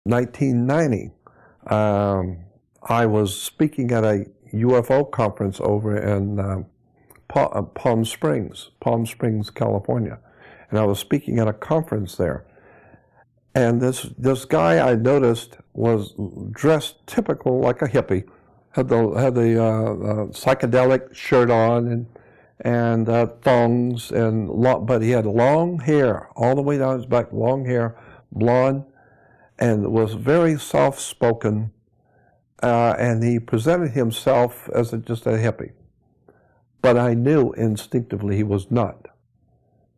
1990, I was speaking at a UFO conference over in Palm Springs, California. And I was speaking at a conference there. And this guy I noticed was dressed typical like a hippie, had the psychedelic shirt on and thongs but he had long hair all the way down his back, long hair, blonde, and was very soft-spoken. And he presented himself as just a hippie. But I knew instinctively he was not,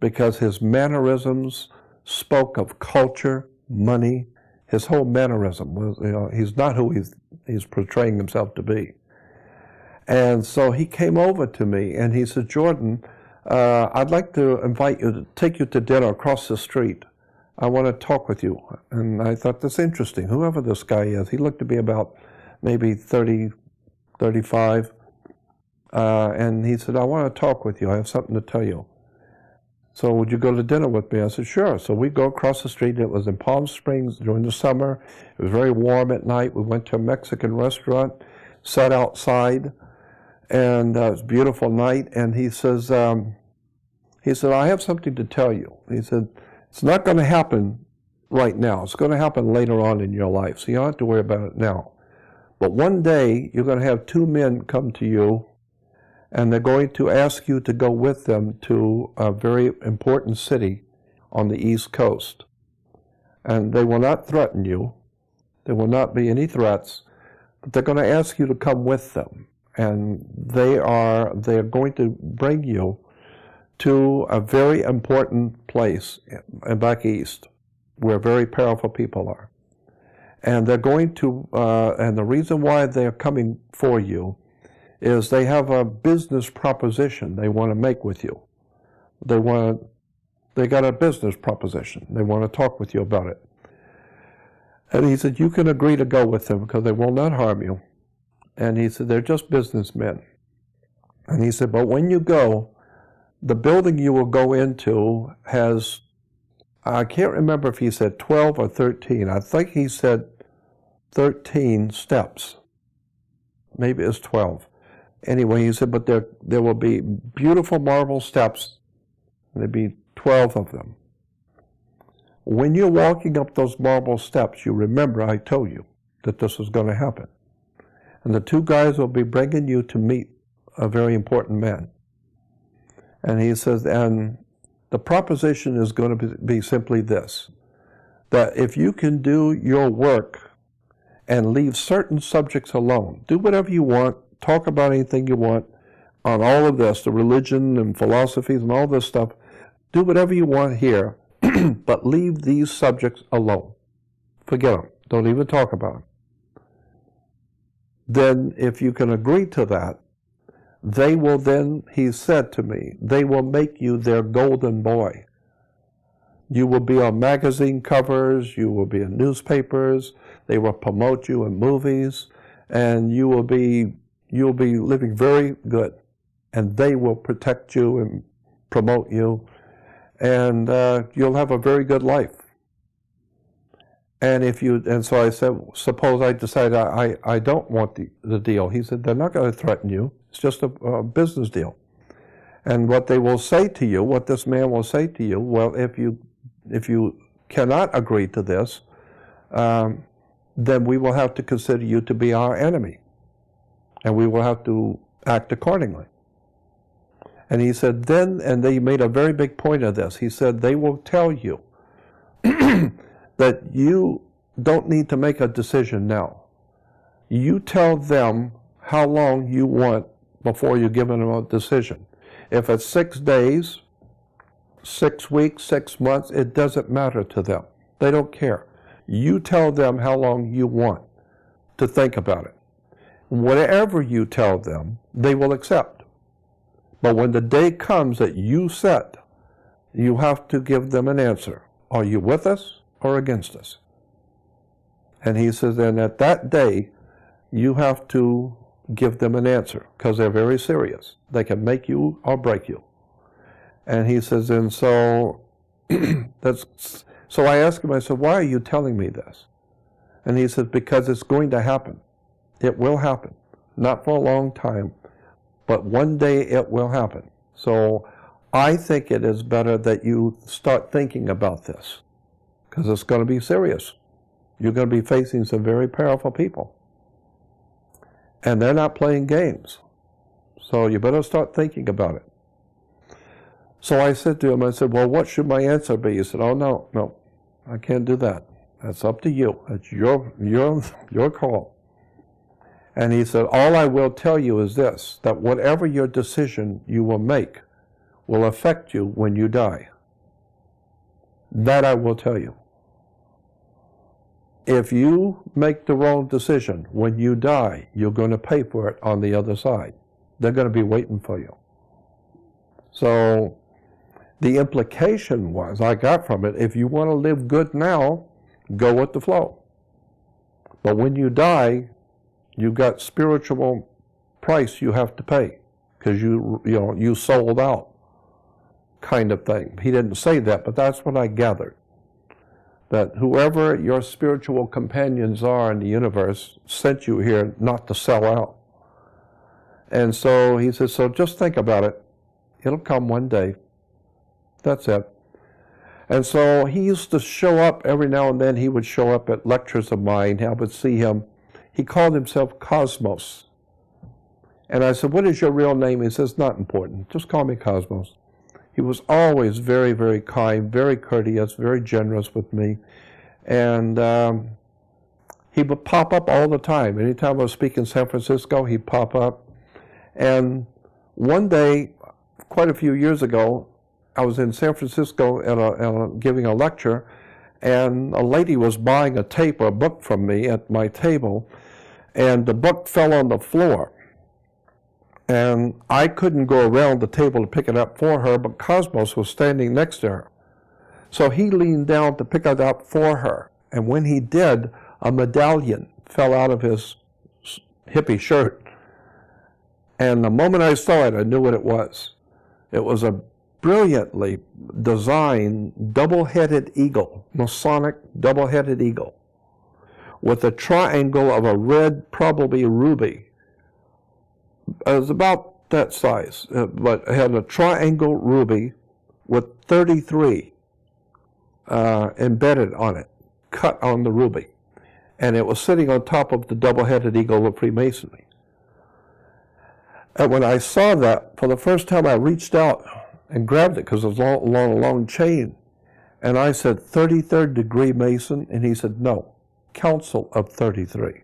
because his mannerisms spoke of culture, money. His whole mannerism was, he's not who he's portraying himself to be. And so he came over to me and he said, Jordan, I'd like to invite you to take you to dinner across the street. I want to talk with you. And I thought, that's interesting. Whoever this guy is, he looked to be about maybe 30, 35. And he said, I want to talk with you. I have something to tell you. So would you go to dinner with me? I said, sure. So we go across the street. It was in Palm Springs during the summer. It was very warm at night. We went to a Mexican restaurant, sat outside, and it was a beautiful night. And he said, I have something to tell you. He said, it's not going to happen right now. It's going to happen later on in your life, so you don't have to worry about it now. But one day, you're going to have two men come to you, and they're going to ask you to go with them to a very important city on the East Coast. And they will not threaten you. There will not be any threats, but they're going to ask you to come with them. And they're going to bring you to a very important place back east, where very powerful people are. And they're going to, and the reason why they're coming for you is they have a business proposition they want to make with you. They got a business proposition. They want to talk with you about it. And he said, you can agree to go with them because they will not harm you. And he said, they're just businessmen. And he said, but when you go, the building you will go into has, I can't remember if he said 12 or 13. I think he said 13 steps. Maybe it's 12. Anyway, he said, but there will be beautiful marble steps. There'll be 12 of them. When you're walking up those marble steps, you remember I told you that this was going to happen. And the two guys will be bringing you to meet a very important man. And he says, and the proposition is going to be simply this, that if you can do your work and leave certain subjects alone, do whatever you want, talk about anything you want on all of this, the religion and philosophies and all this stuff, do whatever you want here, but leave these subjects alone. Forget them. Don't even talk about them. Then if you can agree to that, they will then, he said to me, they will make you their golden boy. You will be on magazine covers, you will be in newspapers, they will promote you in movies, and you'll be living very good. And they will protect you and promote you, and you'll have a very good life. And so I said, suppose I decide I don't want the deal. He said, they're not going to threaten you. It's just a business deal. And what they will say to you, what this man will say to you, well, if you cannot agree to this, then we will have to consider you to be our enemy. And we will have to act accordingly. And he said, and they made a very big point of this. He said, they will tell you that you don't need to make a decision now. You tell them how long you want before you give them a decision. If it's 6 days, 6 weeks, 6 months, it doesn't matter to them. They don't care. You tell them how long you want to think about it. Whatever you tell them, they will accept. But when the day comes that you set, you have to give them an answer. Are you with us or against us? And he says, and at that day, you have to give them an answer, because they're very serious. They can make you or break you. And he says, and so so I asked him, I said, why are you telling me this? And he said, because it's going to happen. It will happen. Not for a long time, but one day it will happen. So I think it is better that you start thinking about this, because it's going to be serious. You're going to be facing some very powerful people. And they're not playing games. So you better start thinking about it. So I said to him, I said, well, what should my answer be? He said, oh, no, I can't do that. That's up to you. That's your call. And he said, all I will tell you is this, that whatever your decision you will make will affect you when you die. That I will tell you. If you make the wrong decision, when you die, you're going to pay for it on the other side. They're going to be waiting for you. So the implication was, I got from it, if you want to live good now, go with the flow. But when you die, you've got spiritual price you have to pay, because you sold out, kind of thing. He didn't say that, but that's what I gathered. That whoever your spiritual companions are in the universe sent you here not to sell out. And so he says, so just think about it. It'll come one day. That's it. And so he used to show up every now and then. He would show up at lectures of mine. I would see him. He called himself Cosmos. And I said, what is your real name? He says, not important. Just call me Cosmos. He was always very, very kind, very courteous, very generous with me. And he would pop up all the time. Anytime I was speaking in San Francisco, he'd pop up. And one day, quite a few years ago, I was in San Francisco giving a lecture, and a lady was buying a tape or a book from me at my table, and the book fell on the floor. And I couldn't go around the table to pick it up for her, but Cosmos was standing next to her. So he leaned down to pick it up for her. And when he did, a medallion fell out of his hippie shirt. And the moment I saw it, I knew what it was. It was a brilliantly designed double-headed eagle, Masonic double-headed eagle, with a triangle of a red, probably ruby. It was about that size, but it had a triangle ruby with 33 embedded on it, cut on the ruby. And it was sitting on top of the double-headed eagle of Freemasonry. And when I saw that, for the first time I reached out and grabbed it, because it was along a long chain. And I said, 33rd degree Mason? And he said, no, Council of 33.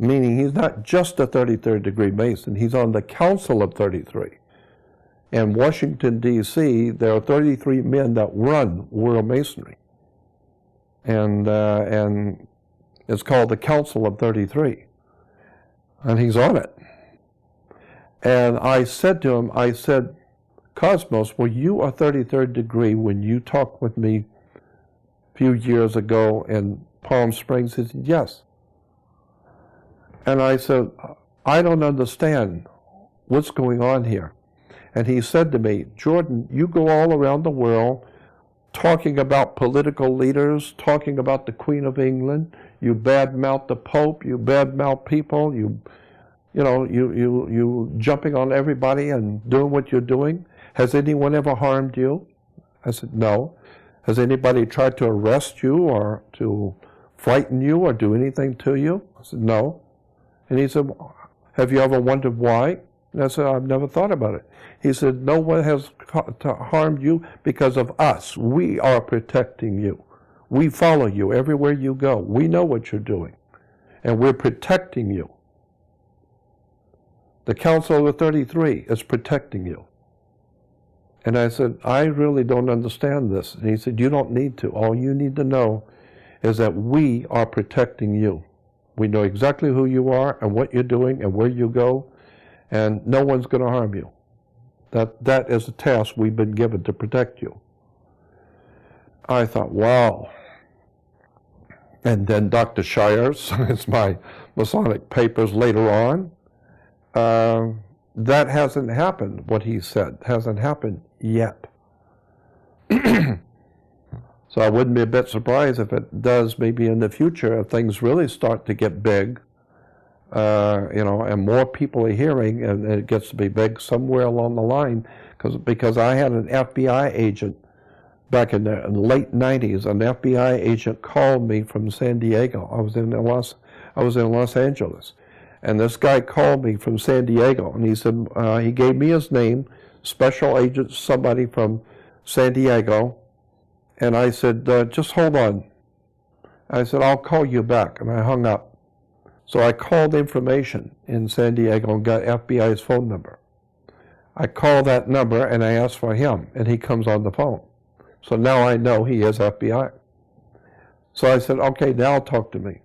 Meaning he's not just a 33rd degree Mason, he's on the Council of 33. In Washington, D.C., there are 33 men that run World Masonry. And it's called the Council of 33. And he's on it. And I said to him, I said, Cosmos, were you a 33rd degree when you talked with me a few years ago in Palm Springs? He said, yes. And I said, I don't understand what's going on here. And he said to me, Jordan, you go all around the world talking about political leaders, talking about the Queen of England, you badmouth the Pope, you badmouth people, you jumping on everybody and doing what you're doing. Has anyone ever harmed you? I said, no. Has anybody tried to arrest you or to frighten you or do anything to you? I said, no. And he said, have you ever wondered why? And I said, I've never thought about it. He said, no one has harmed you because of us. We are protecting you. We follow you everywhere you go. We know what you're doing. And we're protecting you. The Council of 33 is protecting you. And I said, I really don't understand this. And he said, you don't need to. All you need to know is that we are protecting you. We know exactly who you are and what you're doing and where you go, and no one's going to harm you. That is a task we've been given to protect you. I thought, wow. And then Dr. Shire's, it's my Masonic papers later on, that hasn't happened, what he said, hasn't happened yet. So I wouldn't be a bit surprised if it does maybe in the future, if things really start to get big, and more people are hearing, and it gets to be big somewhere along the line, because I had an FBI agent back in the late 90s. An FBI agent called me from San Diego. I was in Los Angeles, and this guy called me from San Diego, and he said, he gave me his name, special agent, somebody from San Diego, and I said, just hold on. I said, I'll call you back, and I hung up. So I called information in San Diego and got FBI's phone number. I called that number and I asked for him, and he comes on the phone. So now I know he is FBI. So I said, okay, now talk to me.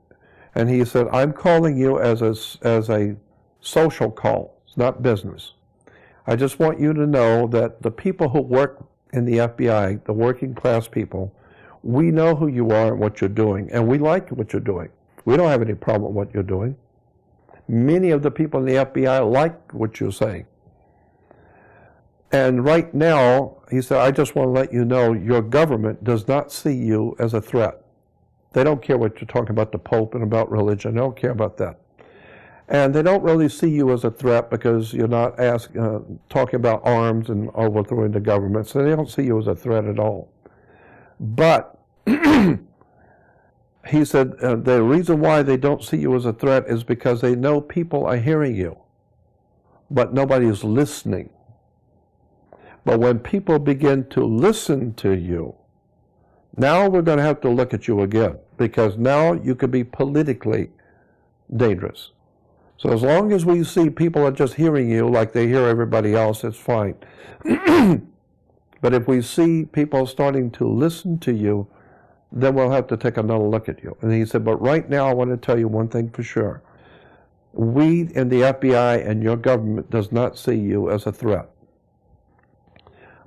And he said, I'm calling you as a social call. It's not business. I just want you to know that the people who work in the FBI, the working class people, we know who you are and what you're doing, and we like what you're doing. We don't have any problem with what you're doing. Many of the people in the FBI like what you're saying. And right now, he said, I just want to let you know your government does not see you as a threat. They don't care what you're talking about the Pope and about religion. They don't care about that. And they don't really see you as a threat because you're not talking about arms and overthrowing the government. So they don't see you as a threat at all. But he said the reason why they don't see you as a threat is because they know people are hearing you, but nobody is listening. But when people begin to listen to you, now we're going to have to look at you again, because now you could be politically dangerous. So as long as we see people are just hearing you like they hear everybody else, it's fine. But if we see people starting to listen to you, then we'll have to take another look at you. And he said, but right now I want to tell you one thing for sure. We in the FBI and your government does not see you as a threat.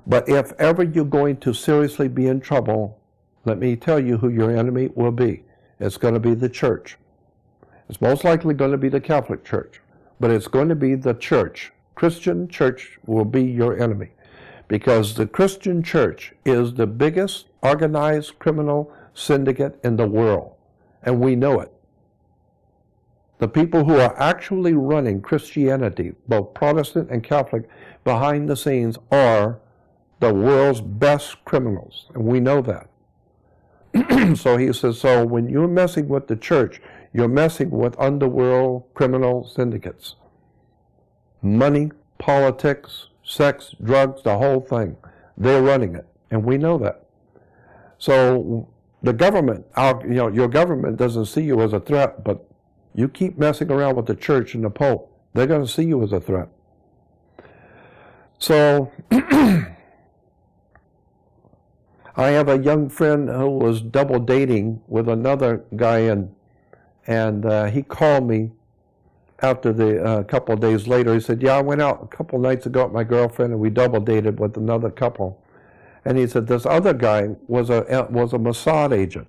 But if ever you're going to seriously be in trouble, let me tell you who your enemy will be. It's going to be the church. It's most likely going to be the Catholic Church, but it's going to be the church. Christian church will be your enemy, because the Christian church is the biggest organized criminal syndicate in the world, and we know it. The people who are actually running Christianity, both Protestant and Catholic, behind the scenes are the world's best criminals, and we know that. So he says, so when you're messing with the church, you're messing with underworld criminal syndicates. Money, politics, sex, drugs, the whole thing. They're running it, and we know that. So the government, your government doesn't see you as a threat, but you keep messing around with the church and the Pope, they're going to see you as a threat. So I have a young friend who was double dating with another guy, and he called me after a couple of days later. He said, yeah, I went out a couple of nights ago with my girlfriend, and we double dated with another couple. And he said, this other guy was a Mossad agent.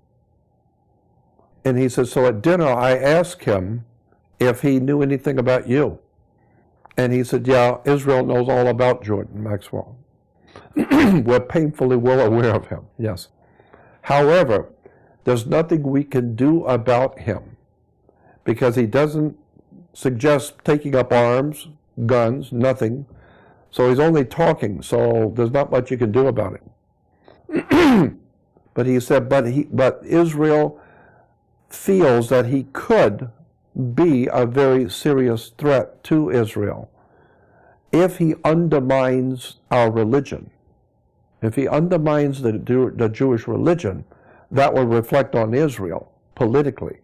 And he said, so at dinner, I asked him if he knew anything about you. And he said, yeah, Israel knows all about Jordan Maxwell. We're painfully well aware of him, yes. However, there's nothing we can do about him, because he doesn't suggest taking up arms, guns, nothing. So he's only talking, so there's not much you can do about it. But he said, but Israel feels that he could be a very serious threat to Israel if he undermines our religion. If he undermines the Jewish religion, that would reflect on Israel politically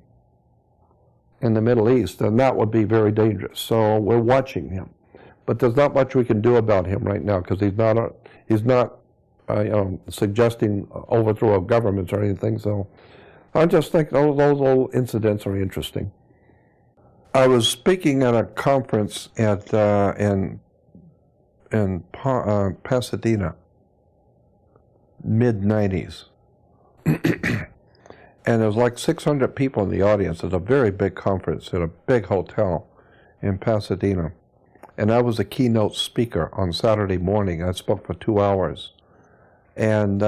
in the Middle East, and that would be very dangerous. So we're watching him. But there's not much we can do about him right now, because he's not suggesting overthrow of governments or anything. So I just think those little incidents are interesting. I was speaking at a conference in Pasadena, mid-90s. And there was like 600 people in the audience. It was a very big conference at a big hotel in Pasadena. And I was a keynote speaker on Saturday morning. I spoke for 2 hours. And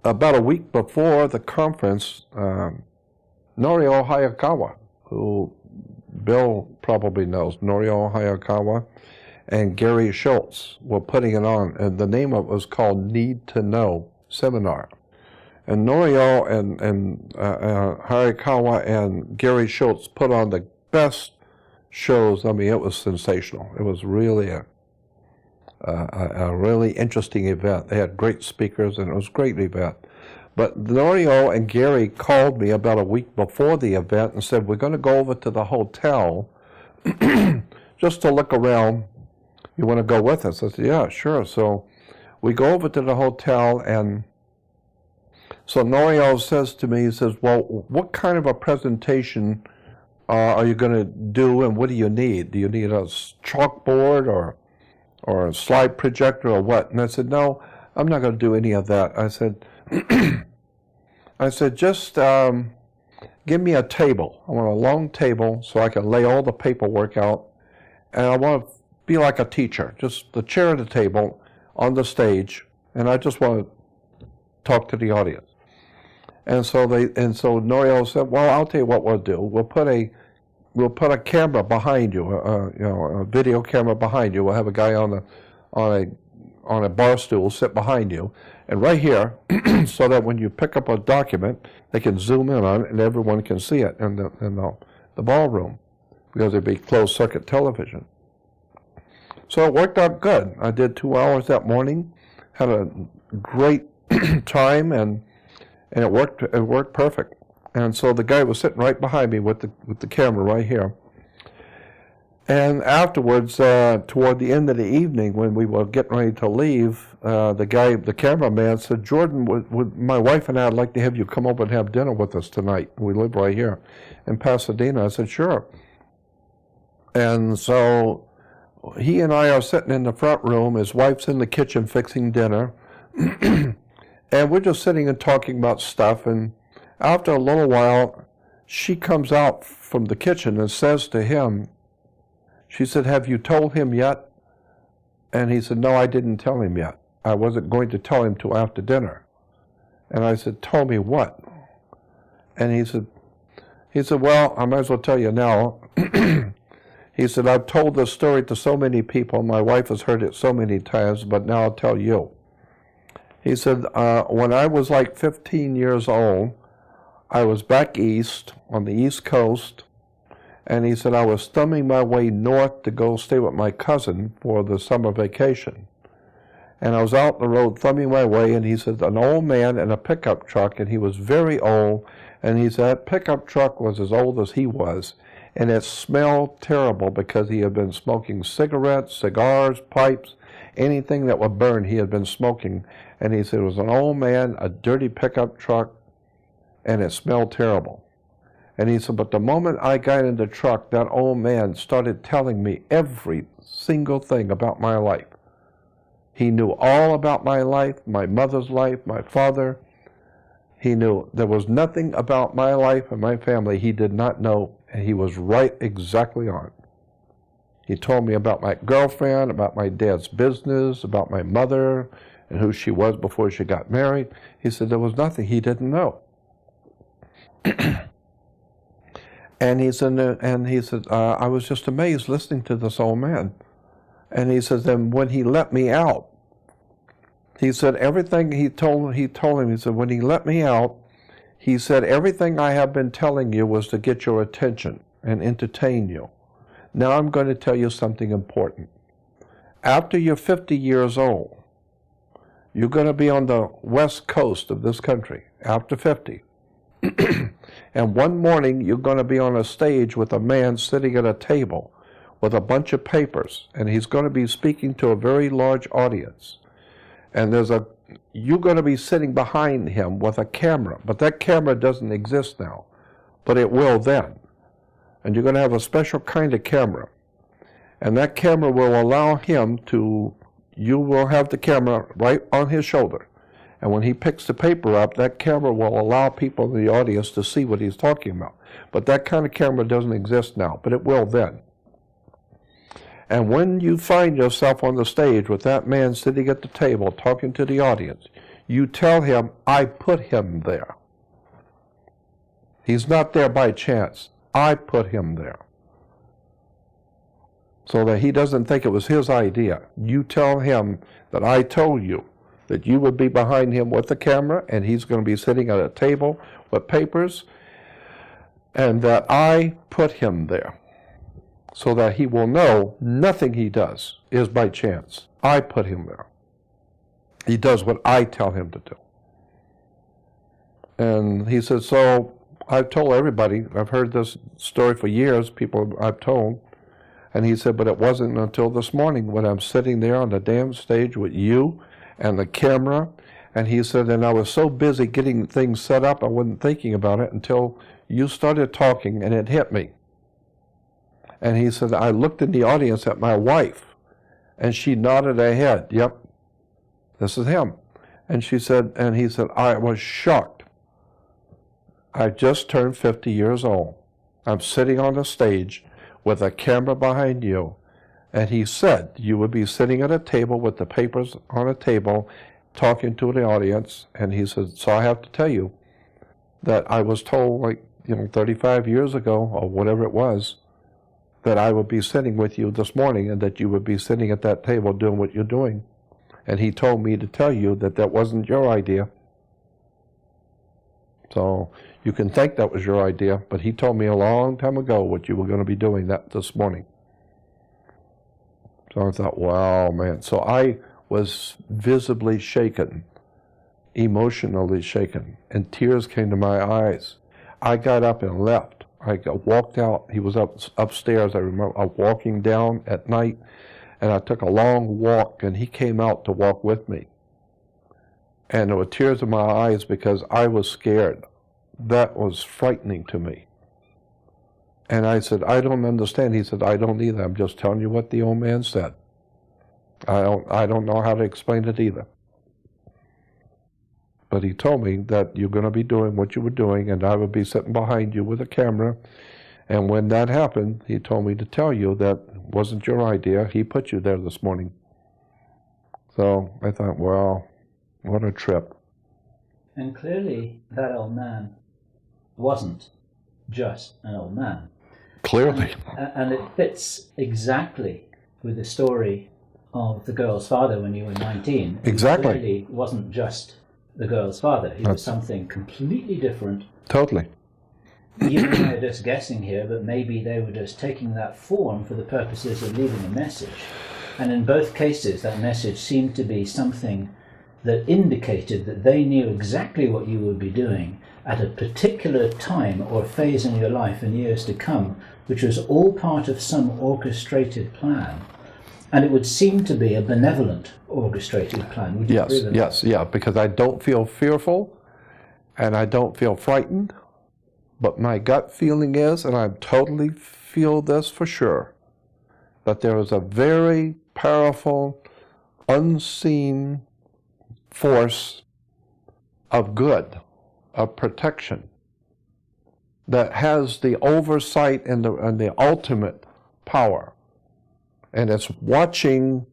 about a week before the conference, Norio Hayakawa, who Bill probably knows, Norio Hayakawa, and Gary Schultz were putting it on, and the name of it was called Need to Know Seminar. And Norio and Hayakawa and Gary Schultz put on the best shows. I mean, it was sensational. It was really a really interesting event. They had great speakers, and it was a great event. But Norio and Gary called me about a week before the event and said, we're going to go over to the hotel just to look around. You want to go with us? I said, yeah, sure. So we go over to the hotel, and so Norio says to me, he says, well, what kind of a presentation are you going to do, and what do you need? Do you need a chalkboard or a slide projector or what? And I said, no, I'm not going to do any of that. I said, just give me a table. I want a long table so I can lay all the paperwork out, and I want to be like a teacher, just the chair at the table on the stage, and I just want to talk to the audience. And so Norio said, well, I'll tell you what we'll do. We'll put a camera behind you, a video camera behind you. We'll have a guy on a bar stool sit behind you, and right here, so that when you pick up a document, they can zoom in on it and everyone can see it in the ballroom, because it'd be closed circuit television. So it worked out good. I did 2 hours that morning, had a great time, and it worked perfect. And so the guy was sitting right behind me with the camera right here. And afterwards, toward the end of the evening, when we were getting ready to leave, the cameraman said, Jordan, would my wife and I would like to have you come over and have dinner with us tonight. We live right here in Pasadena. I said, sure. And so he and I are sitting in the front room. His wife's in the kitchen fixing dinner. And we're just sitting and talking about stuff. And after a little while, she comes out from the kitchen and says to him, she said, have you told him yet? And he said, no, I didn't tell him yet. I wasn't going to tell him till after dinner. And I said, tell me what? And he said, well, I might as well tell you now. He said, I've told this story to so many people. My wife has heard it so many times, but now I'll tell you. He said, when I was like 15 years old, I was back east on the East Coast, and he said I was thumbing my way north to go stay with my cousin for the summer vacation. And I was out the road thumbing my way, and he said an old man in a pickup truck, and he was very old, and he said that pickup truck was as old as he was, and it smelled terrible because he had been smoking cigarettes, cigars, pipes, anything that would burn he had been smoking. And he said it was an old man, a dirty pickup truck, and it smelled terrible. And he said, but the moment I got in the truck, that old man started telling me every single thing about my life. He knew all about my life, my mother's life, my father. He knew there was nothing about my life and my family he did not know, and he was right exactly on. He told me about my girlfriend, about my dad's business, about my mother, and who she was before she got married. He said there was nothing he didn't know. And he said, I was just amazed listening to this old man. And he says, and when he let me out, he said everything he told him, he said, when he let me out, he said, everything I have been telling you was to get your attention and entertain you. Now I'm going to tell you something important. After you're 50 years old, you're going to be on the west coast of this country, after 50. And one morning, you're going to be on a stage with a man sitting at a table with a bunch of papers, and he's going to be speaking to a very large audience. And you're going to be sitting behind him with a camera, but that camera doesn't exist now, but it will then. And you're going to have a special kind of camera. And that camera will allow him you will have the camera right on his shoulder. And when he picks the paper up, that camera will allow people in the audience to see what he's talking about. But that kind of camera doesn't exist now, but it will then. And when you find yourself on the stage with that man sitting at the table talking to the audience, you tell him, I put him there. He's not there by chance. I put him there. So that he doesn't think it was his idea. You tell him that I told you that you would be behind him with the camera, and he's going to be sitting at a table with papers, and that I put him there, so that he will know nothing he does is by chance. I put him there. He does what I tell him to do. And he said, so I've told everybody, I've heard this story for years, people I've told, and he said, but it wasn't until this morning when I'm sitting there on the damn stage with you and the camera, and he said, and I was so busy getting things set up, I wasn't thinking about it until you started talking, and it hit me. And he said, I looked in the audience at my wife, and she nodded her head, yep, this is him. And she said, and he said, I was shocked. I just turned 50 years old. I'm sitting on a stage with a camera behind you. And he said, you would be sitting at a table with the papers on a table, talking to the audience. And he said, so I have to tell you that I was told, like, 35 years ago, or whatever it was, that I would be sitting with you this morning and that you would be sitting at that table doing what you're doing. And he told me to tell you that that wasn't your idea. So you can think that was your idea, but he told me a long time ago what you were going to be doing that this morning. So I thought, wow, man. So I was visibly shaken, emotionally shaken, and tears came to my eyes. I got up and left. Walked out. He was upstairs. I remember walking down at night, and I took a long walk, and he came out to walk with me. And there were tears in my eyes because I was scared. That was frightening to me. And I said, I don't understand. He said, I don't either. I'm just telling you what the old man said. I don't know how to explain it either. But he told me that you're going to be doing what you were doing, and I would be sitting behind you with a camera. And when that happened, he told me to tell you that wasn't your idea. He put you there this morning. So I thought, well, what a trip. And clearly that old man wasn't just an old man. Clearly. And it fits exactly with the story of the girl's father when you were 19. Exactly. He clearly wasn't just the girl's father. He was something completely different. Totally. You and I are just guessing here, but maybe they were just taking that form for the purposes of leaving a message. And in both cases, that message seemed to be something that indicated that they knew exactly what you would be doing at a particular time or phase in your life in years to come, which was all part of some orchestrated plan. And it would seem to be a benevolent orchestrated plan. Would you agree with that? Yes, because I don't feel fearful and I don't feel frightened, but my gut feeling is, and I totally feel this for sure, that there is a very powerful, unseen force of good, of protection, that has the oversight and the ultimate power. And it's watching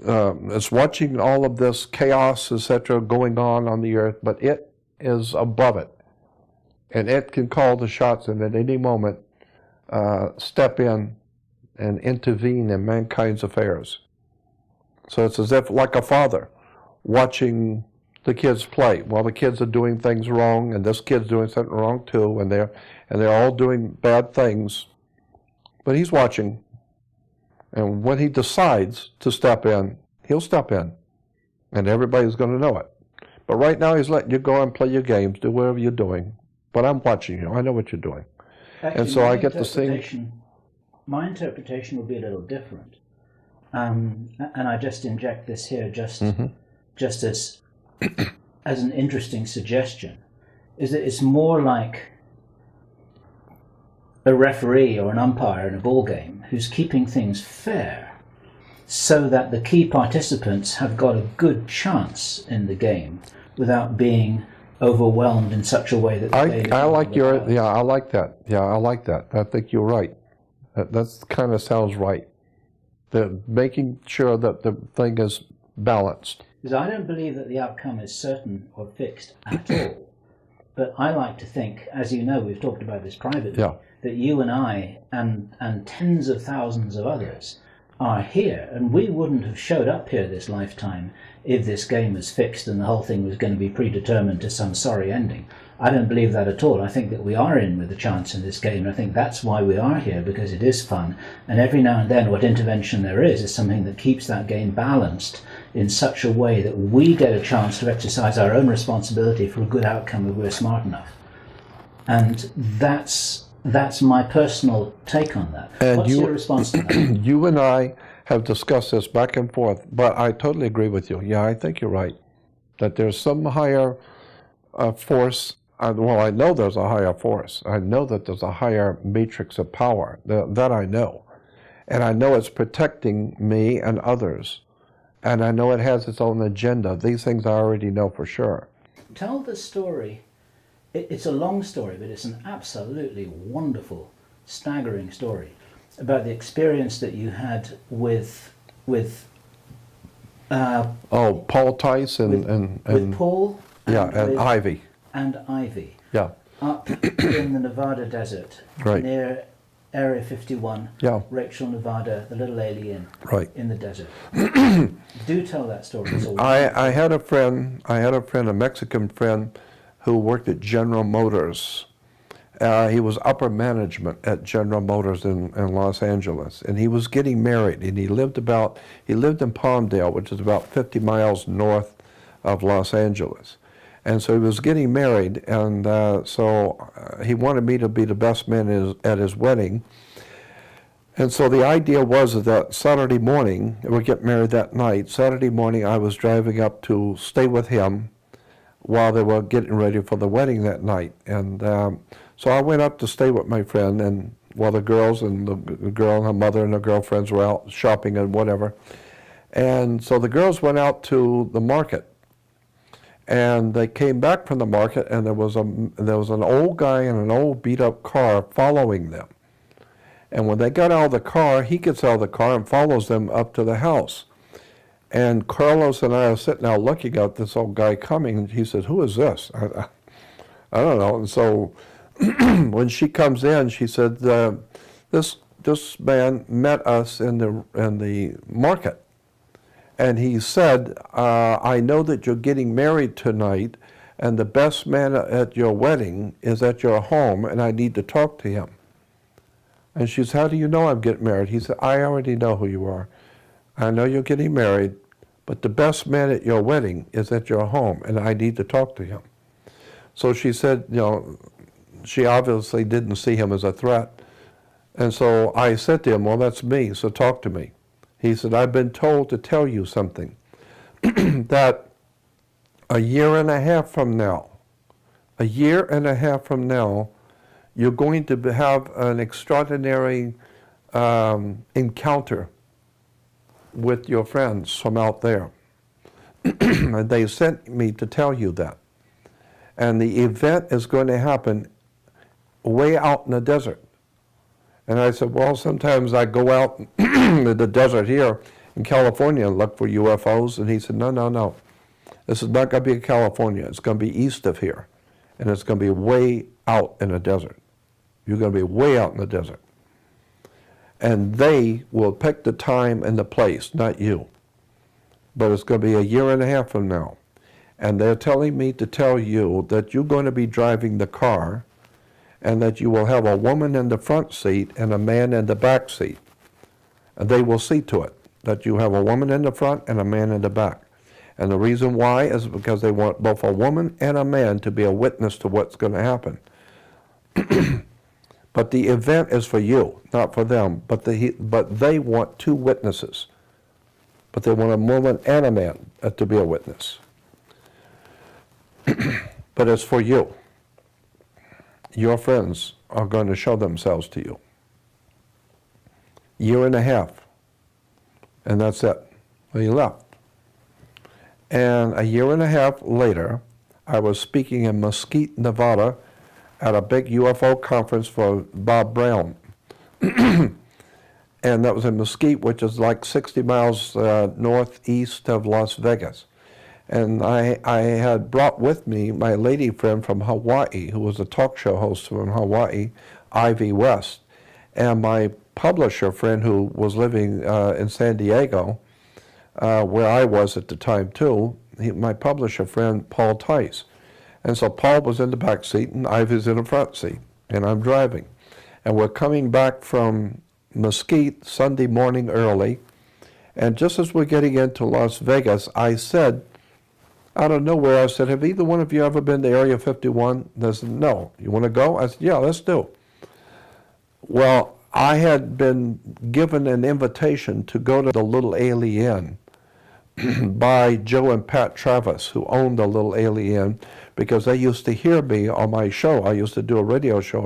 all of this chaos, etc., going on the earth, but it is above it. And it can call the shots and at any moment step in and intervene in mankind's affairs. So it's as if like a father watching the kids play. Well, the kids are doing things wrong, and this kid's doing something wrong too, and they're all doing bad things. But he's watching. And when he decides to step in, he'll step in. And everybody's going to know it. But right now he's letting you go and play your games, do whatever you're doing. But I'm watching you. I know what you're doing. Actually, and so I get to see. My interpretation will be a little different. And I just inject this here just as an interesting suggestion, is that it's more like a referee or an umpire in a ball game who's keeping things fair so that the key participants have got a good chance in the game without being overwhelmed in such a way that I like your, yeah, I like that. Yeah, I like that. I think you're right. That kind of sounds right. Making sure that the thing is balanced. Because I don't believe that the outcome is certain or fixed at all. But I like to think, as you know, we've talked about this privately, Yeah. that you and I and tens of thousands of others are here, and we wouldn't have showed up here this lifetime if this game was fixed and the whole thing was going to be predetermined to some sorry ending. I don't believe that at all. I think that we are in with a chance in this game, and I think that's why we are here, because it is fun. And every now and then what intervention there is something that keeps that game balanced in such a way that we get a chance to exercise our own responsibility for a good outcome if we're smart enough. And that's my personal take on that. And What's your response to that? You and I have discussed this back and forth, but I totally agree with you. Yeah, I think you're right, that there's some higher force. Well, I know there's a higher force. I know that there's a higher matrix of power. That I know. And I know it's protecting me and others. And I know it has its own agenda. These things I already know for sure. Tell the story. It's a long story, but it's an absolutely wonderful, staggering story about the experience that you had with Paul Tice and Paul yeah, and Ivy. And Ivy. Yeah. Up in the Nevada desert, Right. near Area 51, Yeah. Rachel, Nevada, the little alien Right. in the desert. Do tell that story. It's a I had a friend, a Mexican friend, who worked at General Motors. He was upper management at General Motors in Los Angeles, and he was getting married, and he lived in Palmdale, which is about 50 miles north of Los Angeles. And so he was getting married, and so he wanted me to be the best man at his wedding. And so the idea was that Saturday morning, we'd get married that night. Saturday morning, I was driving up to stay with him while they were getting ready for the wedding that night. And so I went up to stay with my friend, and while the girls and the girl and her mother and her girlfriends were out shopping and whatever. And so the girls went out to the market. And they came back from the market, and there was an old guy in an old beat-up car following them. And when they got out of the car, he gets out of the car and follows them up to the house. And Carlos and I are sitting out looking at this old guy coming, and he said, "Who is this?" I don't know. And so when she comes in, she said, "This man met us in the market. And he said, I know that you're getting married tonight, and the best man at your wedding is at your home, and I need to talk to him." And she said, "How do you know I'm getting married?" He said, "I already know who you are. I know you're getting married, but the best man at your wedding is at your home, and I need to talk to him." So she said, she obviously didn't see him as a threat. And so I said to him, "Well, that's me, so talk to me." He said, "I've been told to tell you something, that a year and a half from now, you're going to have an extraordinary encounter with your friends from out there." And they sent me to tell you that. And the event is going to happen way out in the desert. And I said, "Well, sometimes I go out in the desert here in California and look for UFOs." And he said, No. This is not going to be in California. It's going to be east of here. And it's going to be way out in the desert. You're going to be way out in the desert. And they will pick the time and the place, not you. But it's going to be a year and a half from now. And they're telling me to tell you that you're going to be driving the car, and that you will have a woman in the front seat and a man in the back seat. And they will see to it that you have a woman in the front and a man in the back. And the reason why is because they want both a woman and a man to be a witness to what's going to happen. But the event is for you, not for them. But they want two witnesses. But they want a woman and a man to be a witness. But it's for you. Your friends are going to show themselves to you. Year and a half. And that's it. Well, he left. And a year and a half later, I was speaking in Mesquite, Nevada, at a big UFO conference for Bob Brown. And that was in Mesquite, which is like 60 miles northeast of Las Vegas. And I had brought with me my lady friend from Hawaii, who was a talk show host from Hawaii, Ivy West, and my publisher friend who was living in San Diego, where I was at the time too, my publisher friend, Paul Tice. And so Paul was in the back seat and Ivy's in the front seat, and I'm driving. And we're coming back from Mesquite Sunday morning early, and just as we're getting into Las Vegas, I said, out of nowhere, I said, have either one of you ever been to Area 51? They said, no. You want to go? I said, yeah, let's do. Well, I had been given an invitation to go to the Little Alien by Joe and Pat Travis, who owned the Little Alien, because they used to hear me on my show. I used to do a radio show,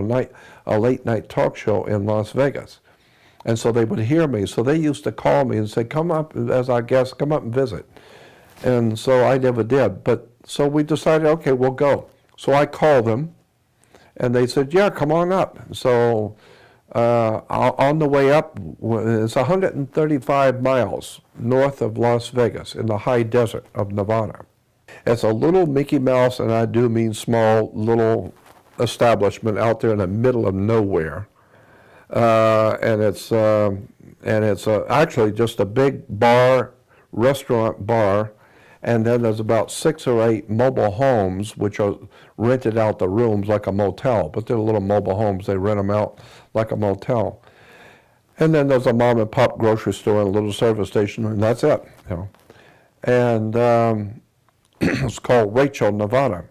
a late night talk show in Las Vegas. And so they would hear me. So they used to call me and say, come up as our guest, come up and visit. And so I never did. But so we decided, okay, we'll go. So I called them, and they said, yeah, come on up. So on the way up, it's 135 miles north of Las Vegas in the high desert of Nevada. It's a little Mickey Mouse, and I do mean small, little establishment out there in the middle of nowhere. And it's actually just a big restaurant bar, and then there's about 6 or 8 mobile homes which are rented out the rooms like a motel, but they're little mobile homes. They rent them out like a motel. And then there's a mom and pop grocery store and a little service station, and that's it. You know. And it's called Rachel, Nevada.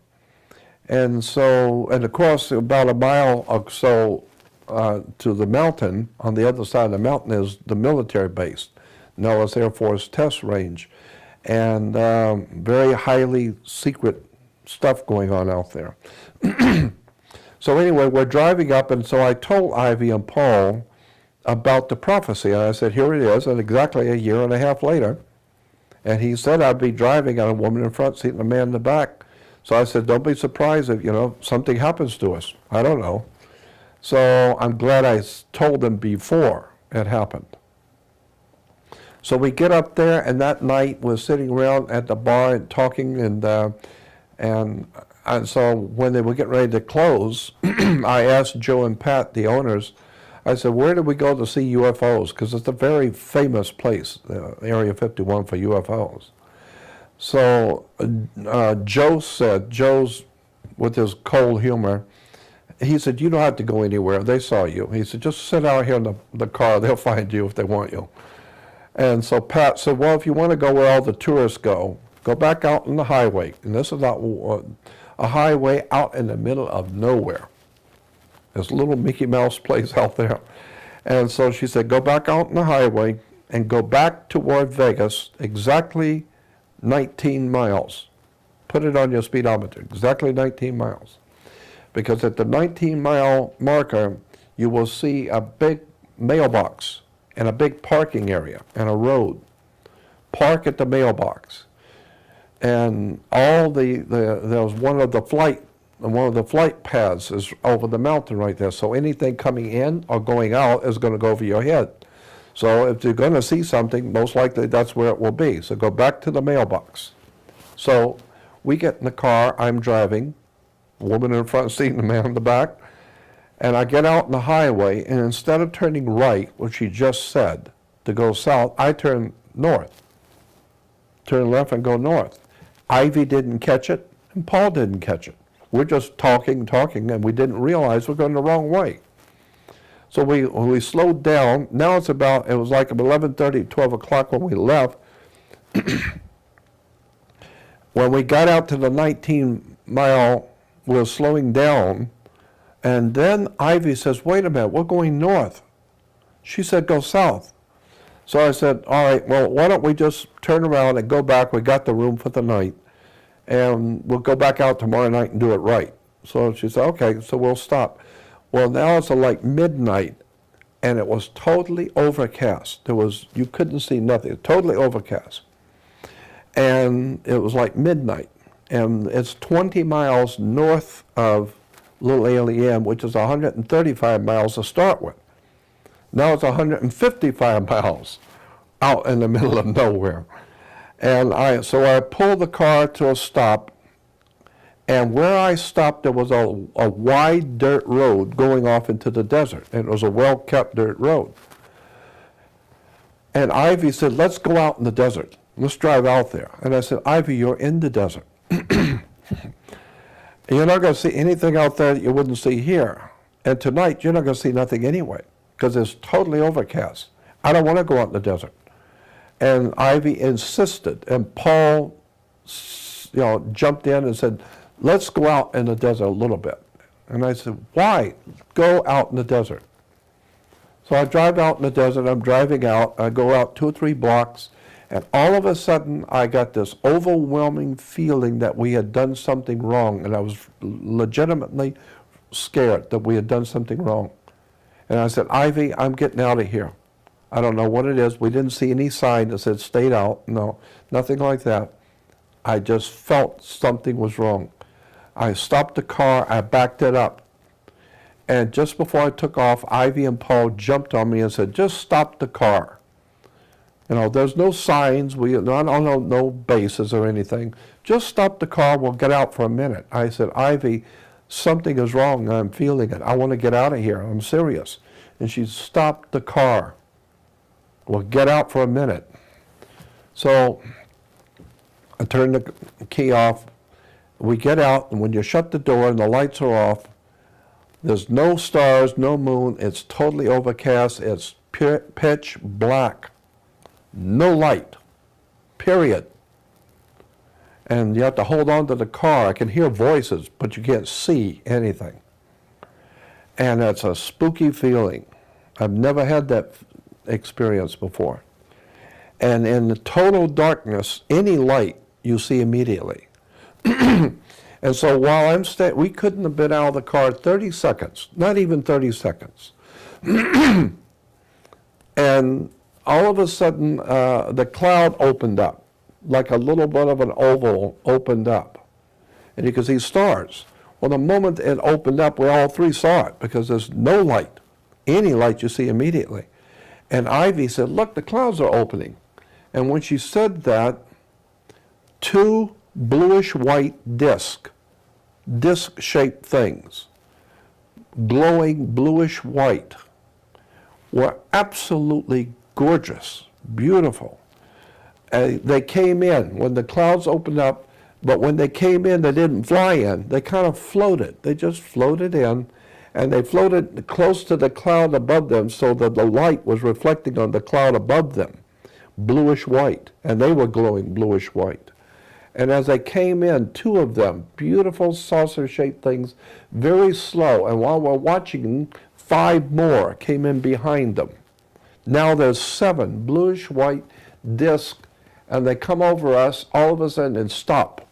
And so, and across about a mile or so to the mountain, on the other side of the mountain is the military base, Nellis Air Force Test Range, and very highly secret stuff going on out there. So anyway, we're driving up, and so I told Ivy and Paul about the prophecy, and I said, here it is, and exactly a year and a half later, and he said I'd be driving on a woman in the front seat and a man in the back. So I said, don't be surprised if, you know, something happens to us. I don't know. So I'm glad I told them before it happened. So we get up there, and that night we're sitting around at the bar and talking, and so when they were getting ready to close, I asked Joe and Pat, the owners, I said, where did we go to see UFOs? Because it's a very famous place, Area 51 for UFOs. So Joe said, Joe's with his cold humor, he said, you don't have to go anywhere. They saw you. He said, just sit out here in the car. They'll find you if they want you. And so Pat said, well, if you want to go where all the tourists go back out on the highway. And this is not a highway out in the middle of nowhere. There's a little Mickey Mouse place out there. And so she said, go back out on the highway and go back toward Vegas exactly 19 miles. Put it on your speedometer, exactly 19 miles. Because at the 19-mile marker, you will see a big mailbox and a big parking area and a road. Park at the mailbox. And all there was one of the flight paths is over the mountain right there. So anything coming in or going out is going to go over your head. So if you're going to see something, most likely that's where it will be. So go back to the mailbox. So we get in the car, I'm driving, a woman in the front seat and a man in the back, and I get out on the highway, and instead of turning right, which he just said, to go south, I turn north. Turn left and go north. Ivy didn't catch it, and Paul didn't catch it. We're just talking, and we didn't realize we're going the wrong way. So we slowed down. Now it was like 11:30, 12 o'clock when we left. When we got out to the 19-mile, we were slowing down, and then Ivy says, wait a minute, we're going north. She said, go south. So I said, all right, well, why don't we just turn around and go back? We got the room for the night, and we'll go back out tomorrow night and do it right. So she said, okay, so we'll stop. Well, now it's like midnight, and it was totally overcast. You couldn't see nothing, totally overcast. And it was like midnight, and it's 20 miles north of Little Alien, which is 135 miles to start with. Now it's 155 miles out in the middle of nowhere. And so I pulled the car to a stop, and where I stopped, there was a wide dirt road going off into the desert, and it was a well-kept dirt road. And Ivy said, let's go out in the desert. Let's drive out there. And I said, Ivy, you're in the desert. You're not going to see anything out there that you wouldn't see here. And tonight, you're not going to see nothing anyway, because it's totally overcast. I don't want to go out in the desert. And Ivy insisted, and Paul, jumped in and said, let's go out in the desert a little bit. And I said, why? Go out in the desert. So I drive out in the desert, I'm driving out, I go out 2 or 3 blocks, and all of a sudden I got this overwhelming feeling that we had done something wrong, and I was legitimately scared that we had done something wrong. And I said, Ivy, I'm getting out of here. I don't know what it is. We didn't see any sign that said stayed out. No, nothing like that. I just felt something was wrong. I stopped the car, I backed it up. And just before I took off, Ivy and Paul jumped on me and said, just stop the car. There's no signs, no bases or anything. Just stop the car, we'll get out for a minute. I said, Ivy, something is wrong, I'm feeling it. I want to get out of here, I'm serious. And she stopped the car. We'll get out for a minute. So I turned the key off. We get out, and when you shut the door and the lights are off, there's no stars, no moon. It's totally overcast. It's pitch black. No light, period. And you have to hold on to the car. I can hear voices, but you can't see anything. And that's a spooky feeling. I've never had that experience before. And in the total darkness, any light you see immediately. And so while I'm we couldn't have been out of the car 30 seconds, not even 30 seconds. And all of a sudden, the cloud opened up, like a little bit of an oval opened up. And you could see stars. Well, the moment it opened up, we all 3 saw it, because there's no light. Any light you see immediately. And Ivy said, look, the clouds are opening. And when she said that, 2 bluish-white disc-shaped things, glowing bluish-white, were absolutely gorgeous, beautiful. They came in when the clouds opened up, but when they came in, they didn't fly in. They kind of floated. They just floated in, and they floated close to the cloud above them so that the light was reflecting on the cloud above them, bluish-white, and they were glowing bluish-white. And as they came in, 2 of them, beautiful saucer-shaped things, very slow. And while we're watching, 5 more came in behind them. Now there's 7 bluish-white discs, and they come over us all of a sudden and stop.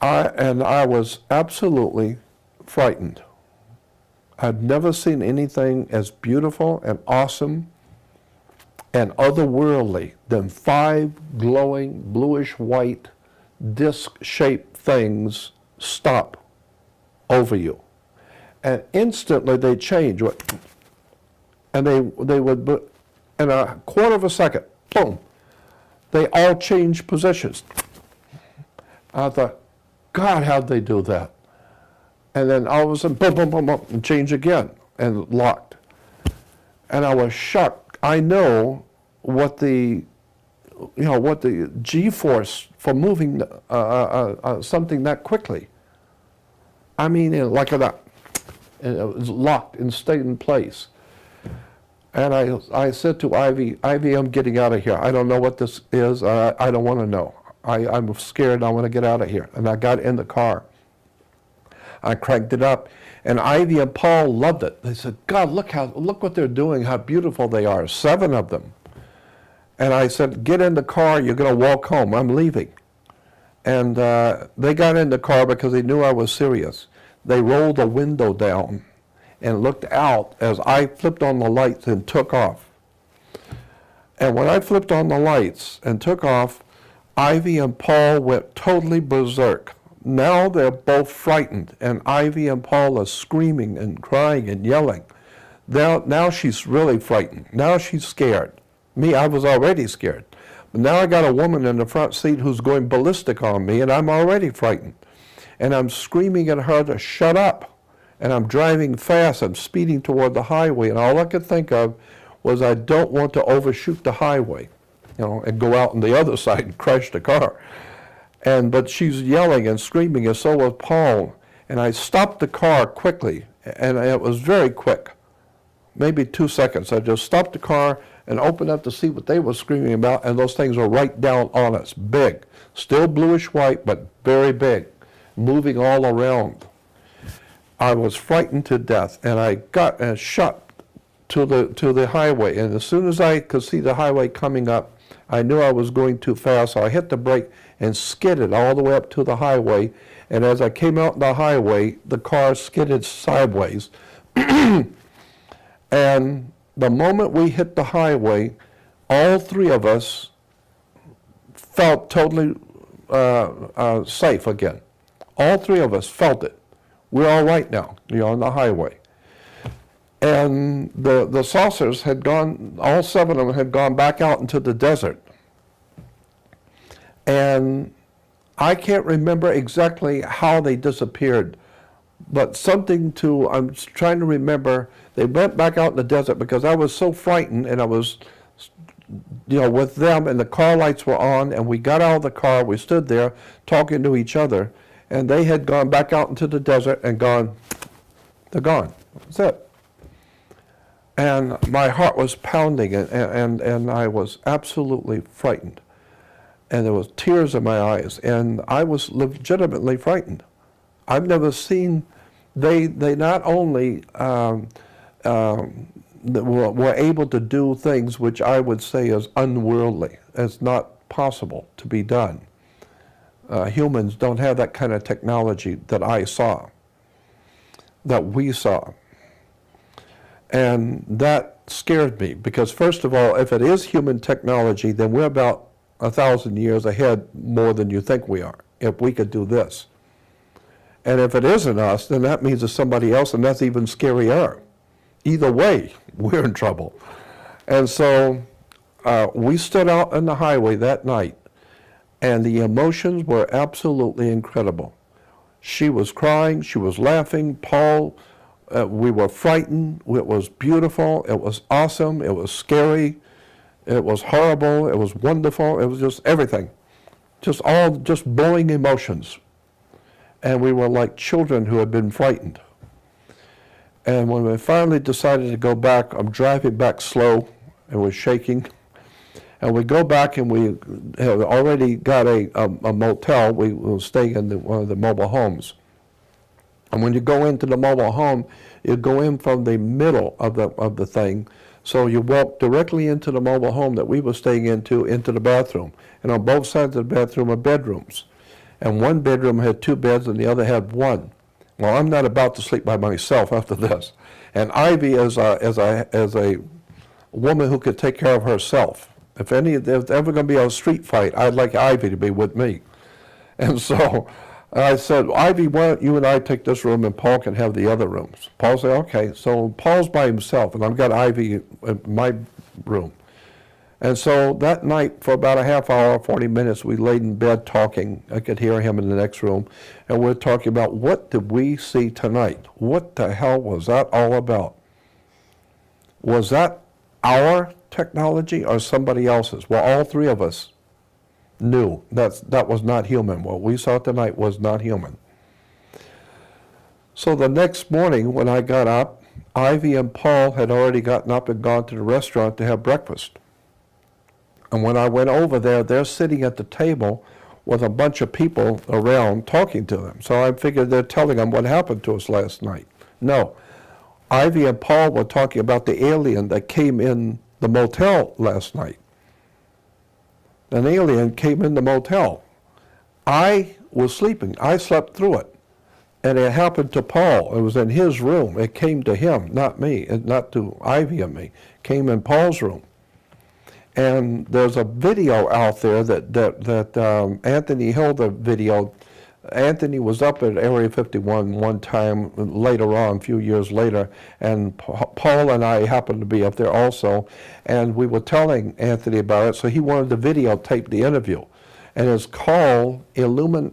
I was absolutely frightened. I've never seen anything as beautiful and awesome and otherworldly than 5 glowing bluish-white disc-shaped things stop over you. And instantly they change. And they would, in a quarter of a second, boom, they all change positions. I thought, God, how'd they do that? And then all of a sudden, boom, boom, boom, boom, and change again, and locked. And I was shocked. I know what the G-force for moving something that quickly. I mean, like that, and it was locked and stayed in place. And I said to Ivy, I'm getting out of here. I don't know what this is. I don't want to know. I'm scared. I want to get out of here. And I got in the car. I cranked it up, and Ivy and Paul loved it. They said, God, look what they're doing, how beautiful they are, 7 of them. And I said, get in the car, you're going to walk home, I'm leaving. And they got in the car because they knew I was serious. They rolled the window down and looked out as I flipped on the lights and took off. And when I flipped on the lights and took off, Ivy and Paul went totally berserk. Now they're both frightened, and Ivy and Paul are screaming and crying and yelling. Now she's really frightened. Now she's scared. Me, I was already scared. But now I got a woman in the front seat who's going ballistic on me, and I'm already frightened. And I'm screaming at her to shut up. And I'm driving fast. I'm speeding toward the highway, and all I could think of was I don't want to overshoot the highway, and go out on the other side and crash the car. But she's yelling and screaming, and so was Paul. And I stopped the car quickly, and it was very quick, maybe 2 seconds. I just stopped the car and opened up to see what they were screaming about, and those things were right down on us, big, still bluish white, but very big, moving all around. I was frightened to death, and I got shot to the highway, and as soon as I could see the highway coming up, I knew I was going too fast, so I hit the brake and skidded all the way up to the highway. And as I came out the highway, the car skidded sideways. And the moment we hit the highway, all three of us felt totally safe again. All three of us felt it. We're all right now, on the highway. And the saucers had gone, all 7 of them had gone back out into the desert. And I can't remember exactly how they disappeared, but I'm trying to remember, they went back out in the desert because I was so frightened, and I was, with them, and the car lights were on, and we got out of the car, we stood there talking to each other, and they had gone back out into the desert and they're gone. That's it. And my heart was pounding, and I was absolutely frightened. And there was tears in my eyes, and I was legitimately frightened. I've never seen, they not only were able to do things which I would say is unworldly. It's not possible to be done. Humans don't have that kind of technology that I saw, that we saw. And that scared me, because first of all, if it is human technology, then we're about 1,000 years ahead more than you think we are, if we could do this. And if it isn't us, then that means it's somebody else, and that's even scarier. Either way, we're in trouble. And so we stood out on the highway that night, and the emotions were absolutely incredible. She was crying, she was laughing, Paul, we were frightened, it was beautiful, it was awesome, it was scary, it was horrible, it was wonderful, it was just everything. Just blowing emotions. And we were like children who had been frightened. And when we finally decided to go back, I'm driving back slow, and we're shaking. And we go back, and we have already got a motel. We will stay in one of the mobile homes. And when you go into the mobile home, you go in from the middle of the thing. So you walk directly into the mobile home that we were staying into the bathroom. And on both sides of the bathroom are bedrooms. And one bedroom had 2 beds, and the other had 1. Well, I'm not about to sleep by myself after this. And Ivy is a woman who could take care of herself. If there's ever going to be a street fight, I'd like Ivy to be with me. And so I said, Ivy, why don't you and I take this room, and Paul can have the other rooms. Paul said, okay. So Paul's by himself, and I've got Ivy in my room. And so that night, for about a half hour, 40 minutes, we laid in bed talking. I could hear him in the next room. And we're talking about, what did we see tonight? What the hell was that all about? Was that our technology or somebody else's? Well, all 3 of us knew that was not human. What we saw tonight was not human. So the next morning when I got up, Ivy and Paul had already gotten up and gone to the restaurant to have breakfast. And when I went over there, they're sitting at the table with a bunch of people around talking to them. So I figured they're telling them what happened to us last night. No. Ivy and Paul were talking about the alien that came in the motel last night. An alien came in the motel. I was sleeping. I slept through it. And it happened to Paul. It was in his room. It came to him, not me, and not to Ivy and me. It came in Paul's room. And there's a video out there that Anthony Hilda video Anthony was up at Area 51 one time later on, a few years later, and Paul and I happened to be up there also, and we were telling Anthony about it, so he wanted to videotape the interview. And it's called Alien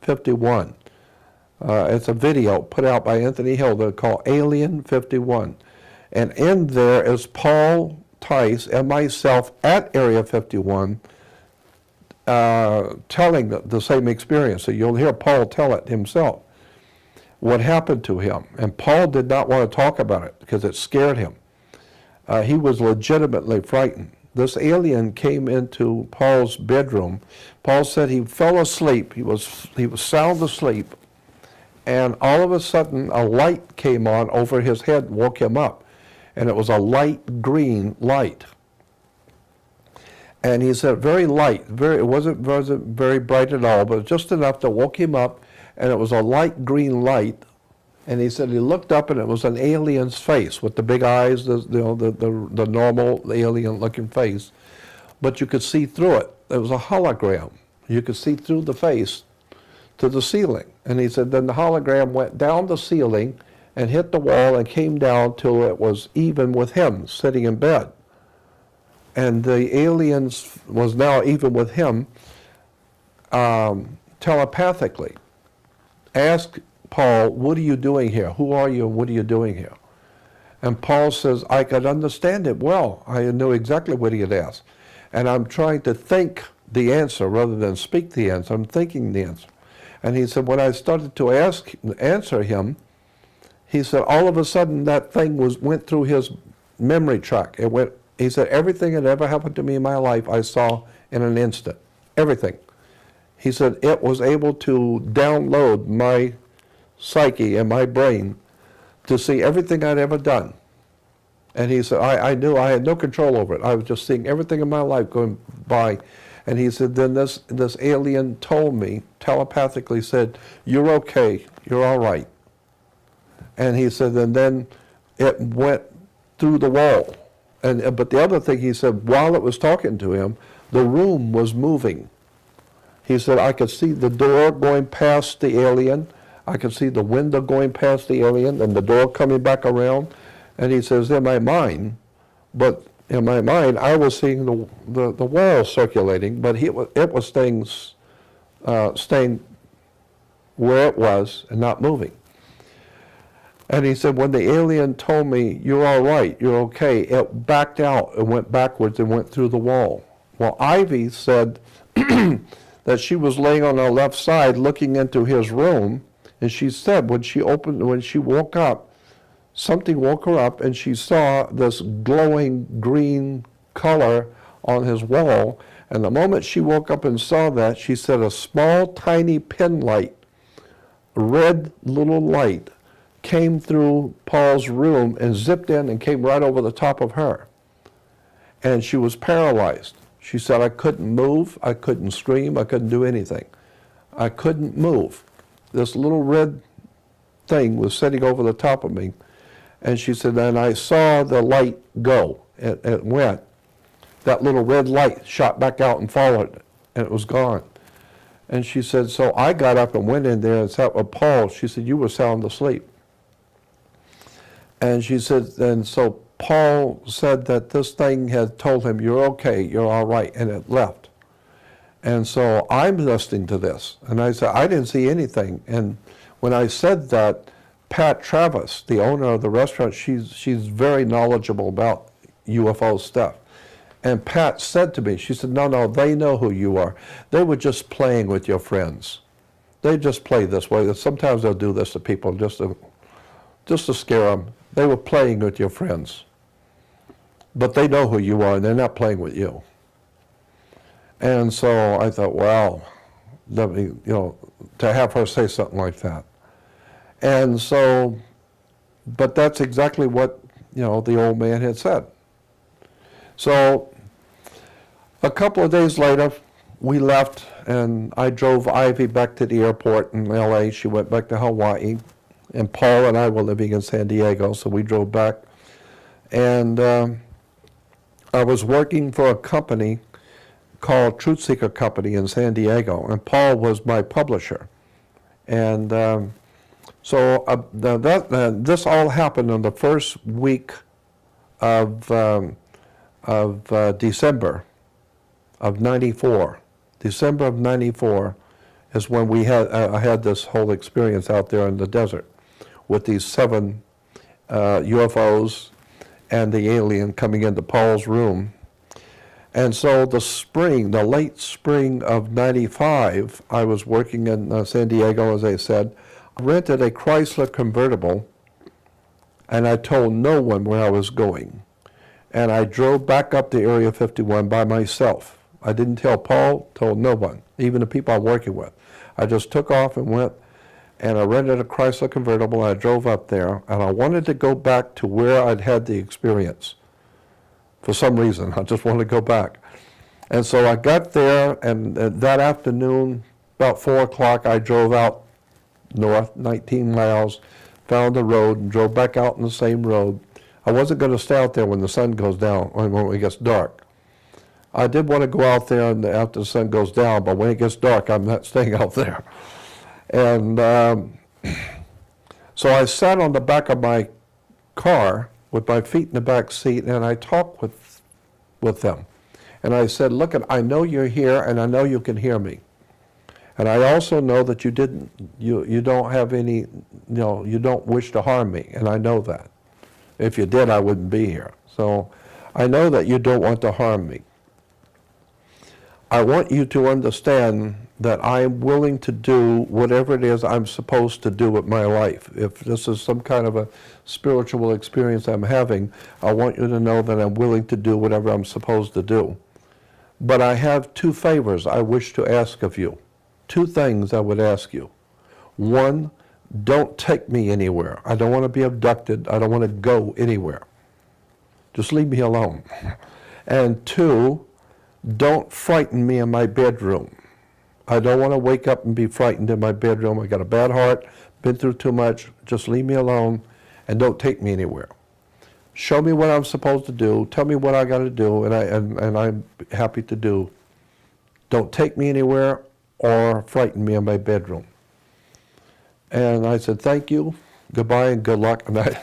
51. It's a video put out by Anthony Hilda called Alien 51. And in there is Paul Tice and myself at Area 51 telling the same experience. So you'll hear Paul tell it himself, what happened to him. And Paul did not want to talk about it because it scared him. He was legitimately frightened. This alien came into Paul's bedroom. Paul said he fell asleep. He was sound asleep. And all of a sudden, a light came on over his head, woke him up. And it was a light green light. And he said, very light, it wasn't very bright at all, but just enough to woke him up, and it was a light green light. And he said he looked up, and it was an alien's face with the big eyes, the normal alien-looking face. But you could see through it. It was a hologram. You could see through the face to the ceiling. And he said then the hologram went down the ceiling and hit the wall and came down till it was even with him sitting in bed. And the aliens was now even with him telepathically. Ask Paul, what are you doing here? Who are you and what are you doing here? And Paul says, I could understand it well. I knew exactly what he had asked. And I'm trying to think the answer rather than speak the answer. I'm thinking the answer. And he said, when I started to answer him, he said, all of a sudden that thing went through his memory track. He said, everything that ever happened to me in my life, I saw in an instant. Everything. He said, it was able to download my psyche and my brain to see everything I'd ever done. And he said, I knew I had no control over it. I was just seeing everything in my life going by. And he said, then this alien told me, telepathically said, you're okay, you're all right. And he said, and then it went through the wall. But the other thing he said, while it was talking to him, the room was moving. He said, I could see the door going past the alien. I could see the window going past the alien and the door coming back around. And he says, in my mind, I was seeing the wall circulating, but it was staying where it was and not moving. And he said, when the alien told me, you're all right, you're okay, it backed out and went backwards and went through the wall. Well, Ivy said that she was laying on her left side looking into his room, and she said when she woke up, something woke her up, and she saw this glowing green color on his wall. And the moment she woke up and saw that, she said a small, tiny pin light, a red little light, came through Paul's room and zipped in and came right over the top of her. And she was paralyzed. She said, I couldn't move, I couldn't scream, I couldn't do anything. I couldn't move. This little red thing was sitting over the top of me. And she said, and I saw the light go. It went. That little red light shot back out and followed it, and it was gone. And she said, so I got up and went in there and sat with Paul. She said, you were sound asleep. And she said, and so Paul said that this thing had told him, you're okay, you're all right, and it left. And so I'm listening to this, and I said, I didn't see anything. And when I said that, Pat Travis, the owner of the restaurant, she's very knowledgeable about UFO stuff. And Pat said to me, she said, no, they know who you are. They were just playing with your friends. They just play this way. Sometimes they'll do this to people just to scare them. They were playing with your friends. But they know who you are, and they're not playing with you. And so I thought, wow, to have her say something like that. And so, but that's exactly what, the old man had said. So a couple of days later, we left, and I drove Ivy back to the airport in LA. She went back to Hawaii, and Paul and I were living in San Diego, so we drove back. And I was working for a company called Truth Seeker Company in San Diego, and Paul was my publisher. And this all happened in the first week of December of '94. December of '94 is when I had this whole experience out there in the desert with these 7 UFOs and the alien coming into Paul's room. And so the late spring of '95, I was working in San Diego, as I said. I rented a Chrysler convertible, and I told no one where I was going. And I drove back up to Area 51 by myself. I didn't tell Paul, told no one, even the people I'm working with. I just took off and went, and I rented a Chrysler convertible, and I drove up there, and I wanted to go back to where I'd had the experience. For some reason, I just wanted to go back. And so I got there, and that afternoon, about 4 o'clock, I drove out north, 19 miles, found the road, and drove back out on the same road. I wasn't going to stay out there when the sun goes down, when it gets dark. I did want to go out there after the sun goes down, but when it gets dark, I'm not staying out there. And so I sat on the back of my car with my feet in the back seat, and I talked with them. And I said, look, I know you're here, and I know you can hear me. And I also know that you don't have any, you don't wish to harm me, and I know that. If you did, I wouldn't be here. So I know that you don't want to harm me. I want you to understand that I'm willing to do whatever it is I'm supposed to do with my life. If this is some kind of a spiritual experience I'm having, I want you to know that I'm willing to do whatever I'm supposed to do. But I have 2 favors I wish to ask of you. 2 things I would ask you. 1, don't take me anywhere. I don't want to be abducted. I don't want to go anywhere. Just leave me alone. And 2, don't frighten me in my bedroom. I don't want to wake up and be frightened in my bedroom. I got a bad heart, been through too much. Just leave me alone and don't take me anywhere. Show me what I'm supposed to do. Tell me what I got to do, and I'm happy to do. Don't take me anywhere or frighten me in my bedroom. And I said, thank you, goodbye, and good luck. And I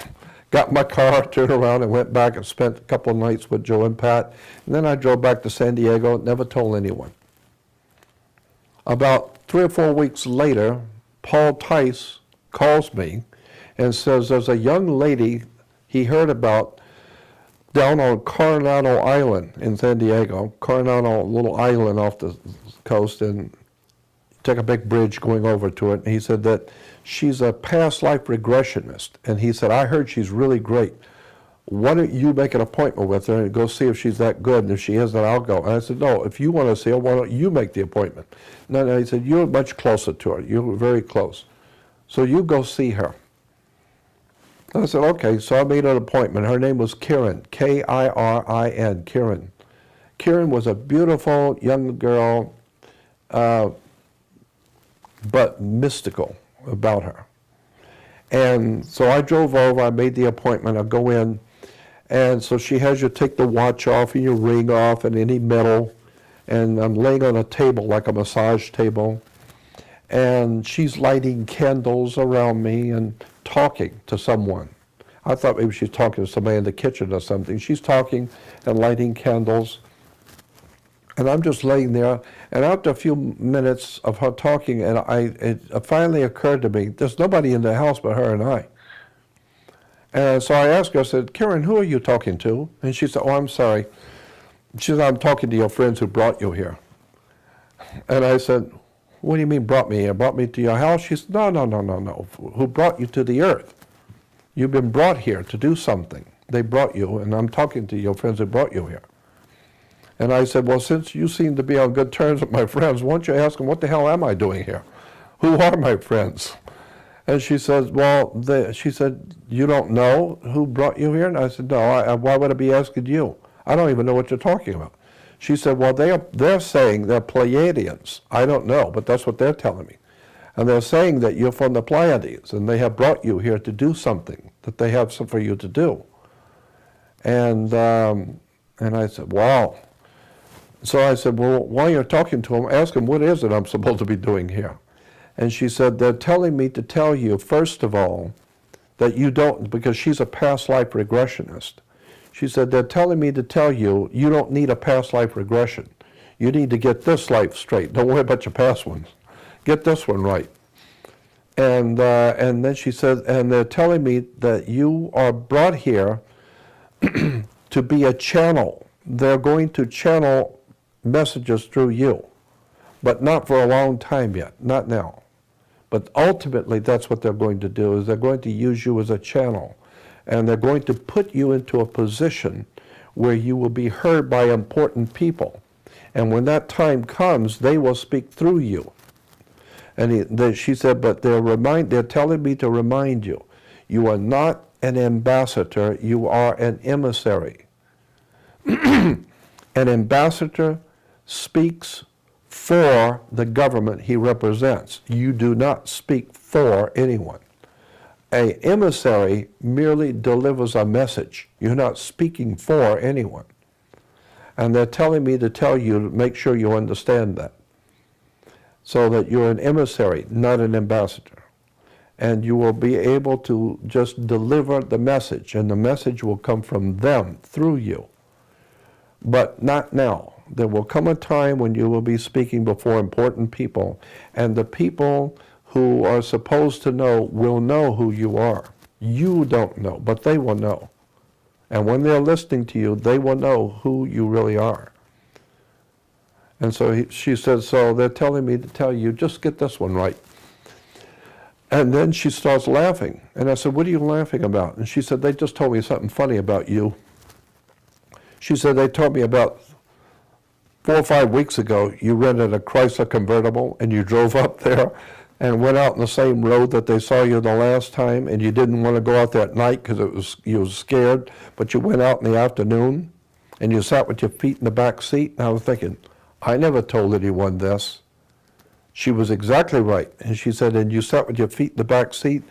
got in my car, turned around, and went back and spent a couple of nights with Joe and Pat. And then I drove back to San Diego, never told anyone. About 3 or 4 weeks later, Paul Tice calls me and says there's a young lady he heard about down on Coronado Island in San Diego. Coronado, little island off the coast, and take a big bridge going over to it. And he said that she's a past life regressionist. And he said, I heard she's really great. Why don't you make an appointment with her and go see if she's that good? And if she is, then I'll go. And I said, no, if you want to see her, why don't you make the appointment? No, he said, you're much closer to her. You're very close. So you go see her. And I said, okay. So I made an appointment. Her name was Kirin, K-I-R-I-N, Kirin. Kirin was a beautiful young girl, but mystical about her. And so I drove over, I made the appointment, I go in, and so she has you take the watch off and your ring off and any metal, and I'm laying on a table like a massage table, and she's lighting candles around me and talking to someone. I thought maybe she's talking to somebody in the kitchen or something. She's talking and lighting candles. And I'm just laying there, and after a few minutes of her talking, and it finally occurred to me, there's nobody in the house but her and I. And so I asked her, I said, Kirin, who are you talking to? And she said, oh, I'm sorry. She said, I'm talking to your friends who brought you here. And I said, what do you mean brought me here? Brought me to your house? She said, no. Who brought you to the earth? You've been brought here to do something. They brought you, and I'm talking to your friends who brought you here. And I said, well, since you seem to be on good terms with my friends, why don't you ask them, what the hell am I doing here? Who are my friends? And she says, well, she said, you don't know who brought you here? And I said, no, why would I be asking you? I don't even know what you're talking about. She said, well, they're saying they're Pleiadians. I don't know, but that's what they're telling me. And they're saying that you're from the Pleiades, and they have brought you here to do something, that they have something for you to do. And I said, wow. So I said, well, while you're talking to him, ask him, what is it I'm supposed to be doing here? And she said, they're telling me to tell you, first of all, that you don't, because she's a past life regressionist. She said, they're telling me to tell you, you don't need a past life regression. You need to get this life straight. Don't worry about your past ones. Get this one right. And then she said, and they're telling me that you are brought here to be a channel. They're going to channel messages through you, but not for a long time yet, not now. But ultimately, that's what they're going to do, is they're going to use you as a channel, and they're going to put you into a position where you will be heard by important people. And when that time comes, they will speak through you. And she said, but they're telling me to remind you, you are not an ambassador, you are an emissary. An ambassador speaks for the government he represents. You do not speak for anyone. An emissary merely delivers a message. You're not speaking for anyone. And they're telling me to tell you, to make sure you understand that. So that you're an emissary, not an ambassador. And you will be able to just deliver the message, and the message will come from them, through you. But not now. There will come a time when you will be speaking before important people, and the people who are supposed to know will know who you are. You don't know, but they will know. And when they're listening to you, they will know who you really are. And so she said, so they're telling me to tell you, just get this one right. And then she starts laughing. And I said, what are you laughing about? And she said, they just told me something funny about you. She said, they told me about 4 or 5 weeks ago, you rented a Chrysler convertible and you drove up there and went out on the same road that they saw you the last time, and you didn't want to go out there at night because you was scared, but you went out in the afternoon and you sat with your feet in the back seat. And I was thinking, I never told anyone this. She was exactly right. And she said, and you sat with your feet in the back seat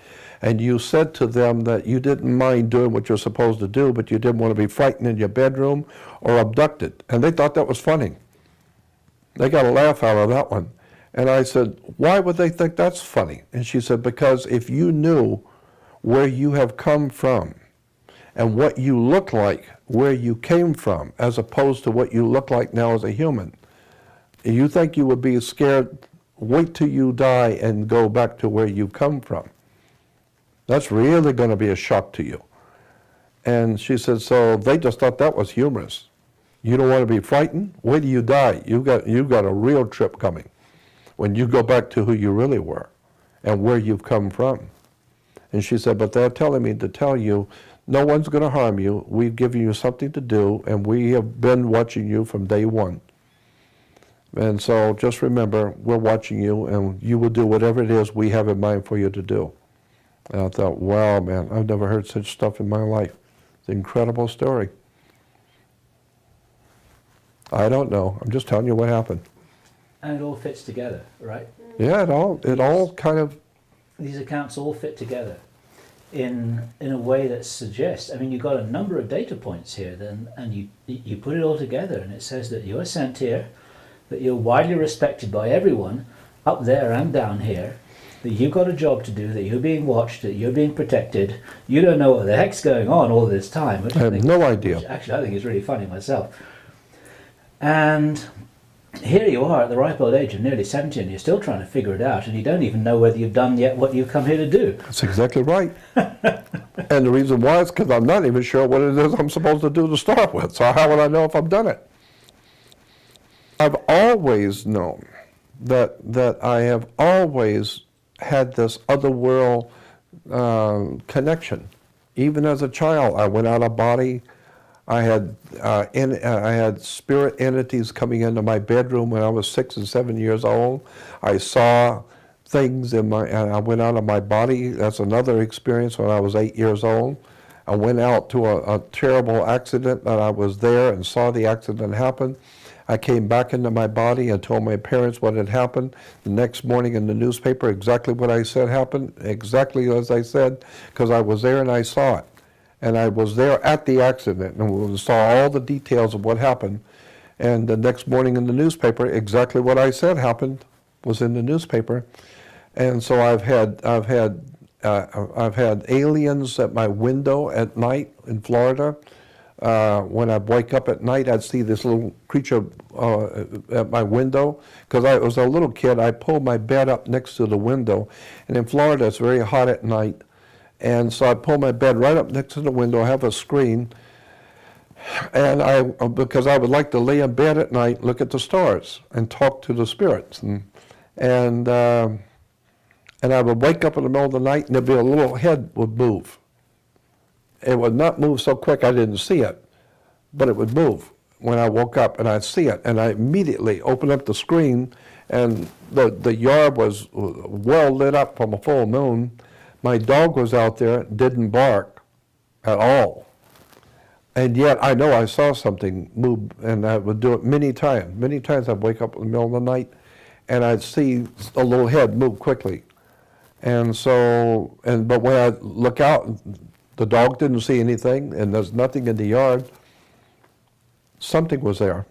and you said to them that you didn't mind doing what you're supposed to do, but you didn't want to be frightened in your bedroom or abducted. And they thought that was funny. They got a laugh out of that one. And I said, why would they think that's funny? And she said, because if you knew where you have come from and what you look like where you came from, as opposed to what you look like now as a human, you think you would be scared. Wait till you die and go back to where you come from. That's really going to be a shock to you. And she said, so they just thought that was humorous. You don't want to be frightened? Wait till you die. You've got a real trip coming when you go back to who you really were and where you've come from. And she said, but they're telling me to tell you, no one's going to harm you. We've given you something to do, and we have been watching you from day one. And so just remember, we're watching you, and you will do whatever it is we have in mind for you to do. And I thought, wow, man, I've never heard such stuff in my life. It's an incredible story. I don't know. I'm just telling you what happened. And it all fits together, right? Yeah, it all kind of... These accounts all fit together in a way that suggests, I mean, you've got a number of data points here, then, and you put it all together, and it says that you're sent here, that you're widely respected by everyone, up there and down here, that you've got a job to do, that you're being watched, that you're being protected. You don't know what the heck's going on all this time. I have no idea. Which actually, I think is really funny myself. And here you are at the ripe old age of nearly 70, and you're still trying to figure it out, and you don't even know whether you've done yet what you've come here to do. That's exactly right. And the reason why is because I'm not even sure what it is I'm supposed to do to start with. So how would I know if I've done it? I've always known that I have always had this other world connection. Even as a child, I went out of body. I had spirit entities coming into my bedroom when I was 6 and 7 years old. I saw things and I went out of my body. That's another experience when I was 8 years old. I went out to a terrible accident, and I was there and saw the accident happen. I came back into my body and told my parents what had happened. The next morning in the newspaper, exactly what I said happened, exactly as I said, because I was there and I saw it. And I was there at the accident and saw all the details of what happened. And the next morning in the newspaper, exactly what I said happened was in the newspaper. And so I've had aliens at my window at night in Florida. When I wake up at night, I'd see this little creature at my window. Because I was a little kid, I pulled my bed up next to the window. And in Florida, it's very hot at night. And so I pull my bed right up next to the window. I have a screen. And because I would like to lay in bed at night, look at the stars, and talk to the spirits. And I would wake up in the middle of the night, and there'd be a little head would move. It would not move so quick I didn't see it, but it would move when I woke up, and I'd see it. And I immediately opened up the screen, and the yard was well lit up from a full moon. My dog was out there, didn't bark at all. And yet I know I saw something move, and I would do it many times. Many times I'd wake up in the middle of the night, and I'd see a little head move quickly. And so, but when I look out, the dog didn't see anything, and there's nothing in the yard. Something was there.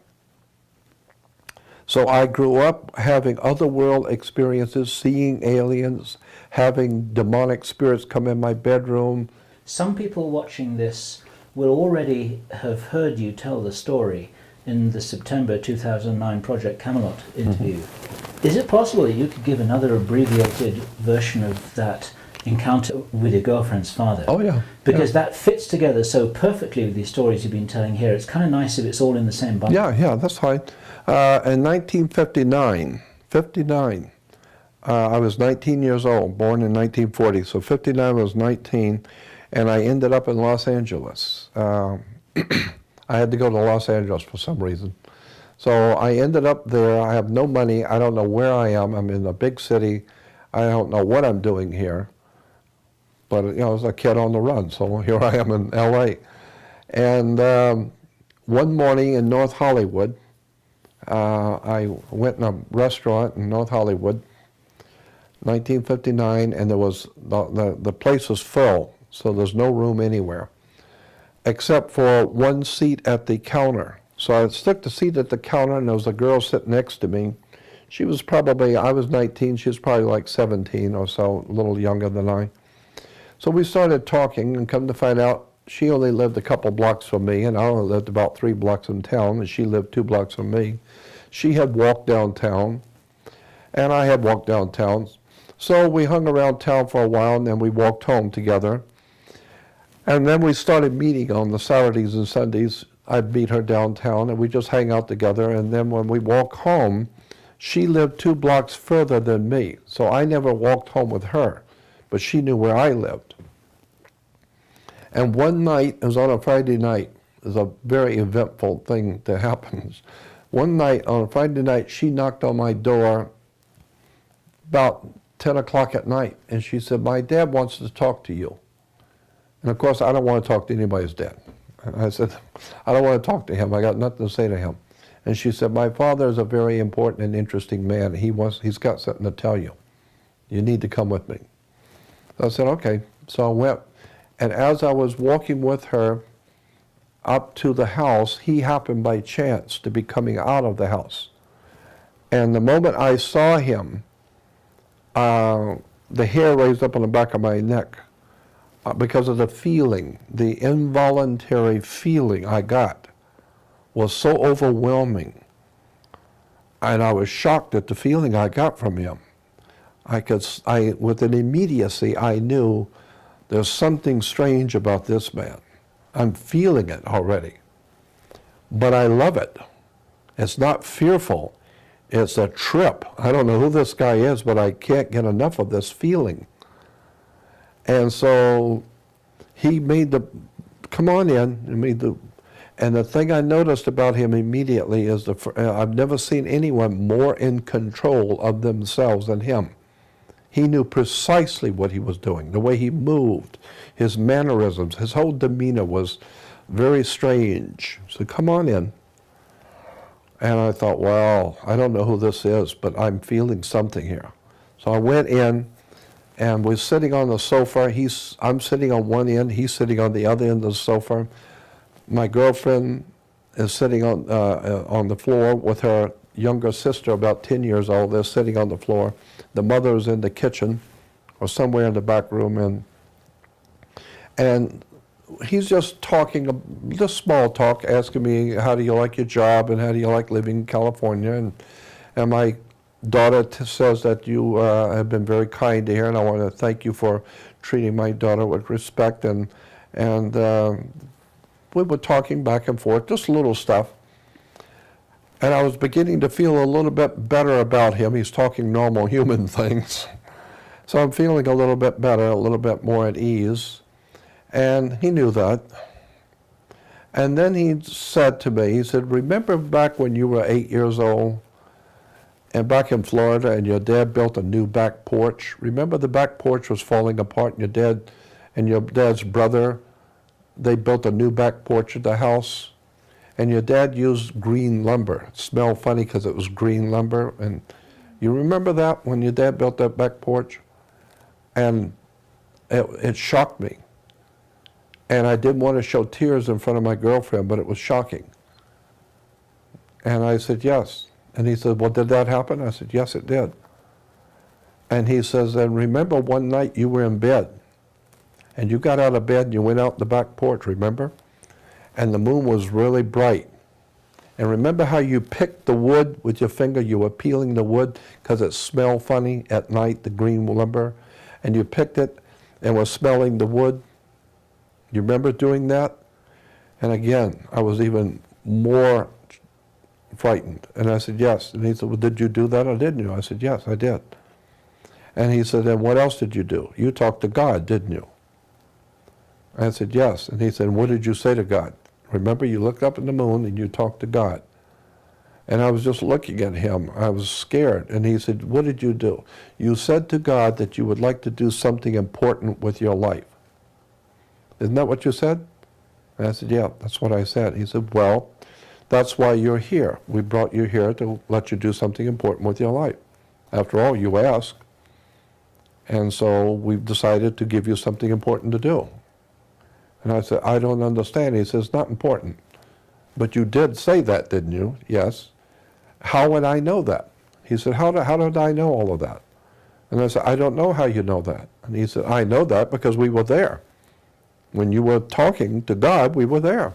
So I grew up having otherworld experiences, seeing aliens, having demonic spirits come in my bedroom. Some people watching this will already have heard you tell the story in the September 2009 Project Camelot interview. Mm-hmm. Is it possible that you could give another abbreviated version of that encounter with your girlfriend's father? Oh, yeah. Because that fits together so perfectly with these stories you've been telling here. It's kind of nice if it's all in the same bundle. Yeah, that's fine. In 1959, I was 19 years old, born in 1940, so 59 I was 19, and I ended up in Los Angeles. I had to go to Los Angeles for some reason. So I ended up there. I have no money. I don't know where I am. I'm in a big city. I don't know what I'm doing here. But, you know, I was a kid on the run, so here I am in L.A. And one morning in North Hollywood, I went in a restaurant in North Hollywood, 1959, and there was the place was full, so there's no room anywhere, except for one seat at the counter. So I took the seat at the counter, and there was a girl sitting next to me. She was probably, I was 19, she was probably like 17 or so, a little younger than I. So we started talking, and come to find out, she only lived a couple blocks from me, and I only lived about 3 blocks in town, and she lived 2 blocks from me. She had walked downtown, and I had walked downtown. So we hung around town for a while, and then we walked home together. And then we started meeting on the Saturdays and Sundays. I'd meet her downtown, and we'd just hang out together. And then when we walked home, she lived 2 blocks further than me. So I never walked home with her, but she knew where I lived. And one night, it was on a Friday night, it was a very eventful thing that happens. One night, on a Friday night, she knocked on my door about 10 o'clock at night, and she said, "My dad wants to talk to you." And of course, I don't want to talk to anybody's dad. And I said, "I don't want to talk to him. I got nothing to say to him." And she said, "My father is a very important and interesting man. He's got something to tell you. You need to come with me." So I said, "Okay." So I went, and as I was walking with her up to the house, he happened by chance to be coming out of the house. And the moment I saw him, the hair raised up on the back of my neck because of the feeling, the involuntary feeling I got was so overwhelming. And I was shocked at the feeling I got from him. With an immediacy, I knew there's something strange about this man. I'm feeling it already. But I love it. It's not fearful. It's a trip. I don't know who this guy is, but I can't get enough of this feeling. And so he made come on in, and the thing I noticed about him immediately is I've never seen anyone more in control of themselves than him. He knew precisely what he was doing, the way he moved, his mannerisms, his whole demeanor was very strange. So come on in. And I thought, well, I don't know who this is, but I'm feeling something here. So I went in, and we're sitting on the sofa. I'm sitting on one end, he's sitting on the other end of the sofa. My girlfriend is sitting on the floor with her younger sister, about 10 years old. They're sitting on the floor. The mother is in the kitchen or somewhere in the back room, and he's just talking, just small talk, asking me, how do you like your job and how do you like living in California? And my daughter says that you have been very kind to her, and I want to thank you for treating my daughter with respect. And we were talking back and forth, just little stuff. And I was beginning to feel a little bit better about him. He's talking normal human things. So I'm feeling a little bit better, a little bit more at ease. And he knew that. And then he said to me, he said, remember back when you were 8 years old and back in Florida and your dad built a new back porch? Remember the back porch was falling apart and your dad's brother, they built a new back porch at the house? And your dad used green lumber. It smelled funny because it was green lumber. And you remember that when your dad built that back porch? And it shocked me. And I didn't want to show tears in front of my girlfriend, but it was shocking. And I said, yes. And he said, well, did that happen? I said, yes, it did. And he says, and remember one night you were in bed. And you got out of bed and you went out the back porch, remember? And the moon was really bright. And remember how you picked the wood with your finger? You were peeling the wood because it smelled funny at night, the green lumber. And you picked it and were smelling the wood. You remember doing that? And again, I was even more frightened. And I said, yes. And he said, well, did you do that or didn't you? I said, yes, I did. And he said, and what else did you do? You talked to God, didn't you? I said, yes. And he said, what did you say to God? Remember, you looked up at the moon and you talked to God. And I was just looking at him. I was scared. And he said, what did you do? You said to God that you would like to do something important with your life. Isn't that what you said? And I said, yeah, that's what I said. He said, well, that's why you're here. We brought you here to let you do something important with your life. After all, you asked. And so we've decided to give you something important to do. And I said, I don't understand. He says, not important. But you did say that, didn't you? Yes. How would I know that? He said, how did I know all of that? And I said, I don't know how you know that. And he said, I know that because we were there. When you were talking to God, we were there.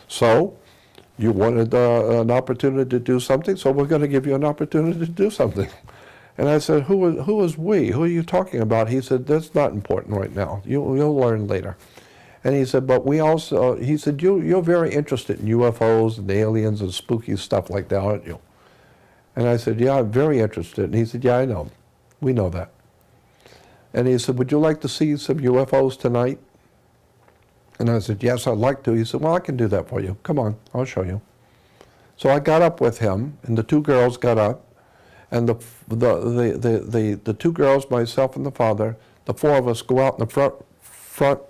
So you wanted an opportunity to do something, so we're going to give you an opportunity to do something. And I said, who is we? Who are you talking about? He said, that's not important right now. You'll learn later. And he said, but we also, he said, you're very interested in UFOs and aliens and spooky stuff like that, aren't you? And I said, yeah, I'm very interested. And he said, yeah, I know. We know that. And he said, would you like to see some UFOs tonight? And I said, yes, I'd like to. He said, well, I can do that for you. Come on, I'll show you. So I got up with him, and the two girls got up. And the two girls, myself and the father, the four of us go out in the front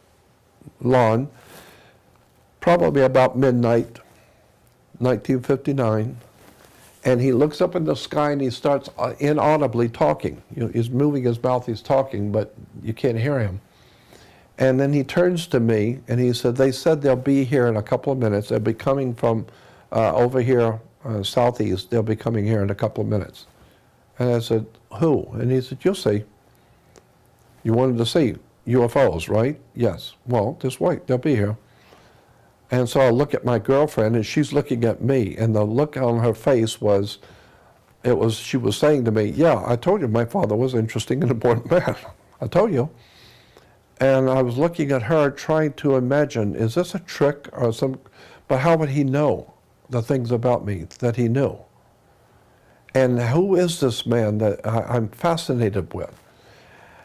lawn, probably about midnight, 1959, and he looks up in the sky and he starts inaudibly talking. You know, he's moving his mouth, he's talking, but you can't hear him. And then he turns to me and he said, they said they'll be here in a couple of minutes. They'll be coming from over here, southeast. They'll be coming here in a couple of minutes. And I said, who? And he said, you'll see. You wanted to see UFOs, right? Yes. Well, just wait, they'll be here. And so I look at my girlfriend and she's looking at me, and the look on her face was, she was saying to me, yeah, I told you my father was an interesting and important man. I told you. And I was looking at her trying to imagine, is this a trick or but how would he know the things about me that he knew? And who is this man that I'm fascinated with?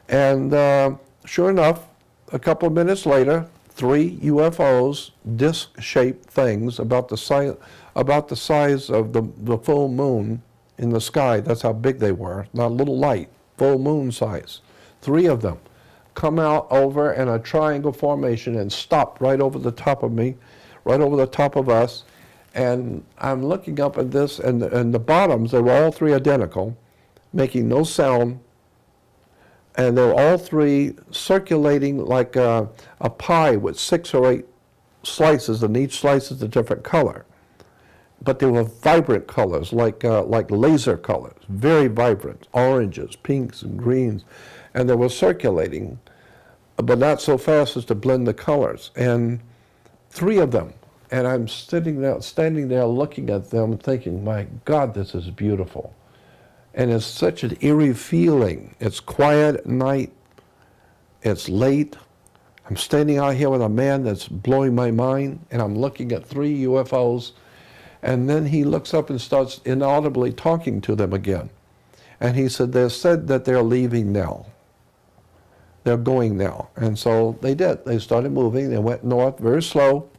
And sure enough, a couple of minutes later, 3 UFOs, disc-shaped things about the size of the full moon in the sky. That's how big they were, not a little light, full moon size. 3 of them come out over in a triangle formation and stop right over the top of me, right over the top of us. And I'm looking up at this, and the bottoms, they were all 3 identical, making no sound. And they were all 3 circulating like a pie with 6 or 8 slices, and each slice is a different color. But they were vibrant colors, like laser colors, very vibrant, oranges, pinks, and greens. And they were circulating, but not so fast as to blend the colors. And 3 of them. And I'm standing there looking at them thinking, my God, this is beautiful. And it's such an eerie feeling. It's quiet at night. It's late. I'm standing out here with a man that's blowing my mind, and I'm looking at 3 UFOs. And then he looks up and starts inaudibly talking to them again. And he said, they said that they're leaving now. They're going now. And so they did. They started moving. They went north very slow,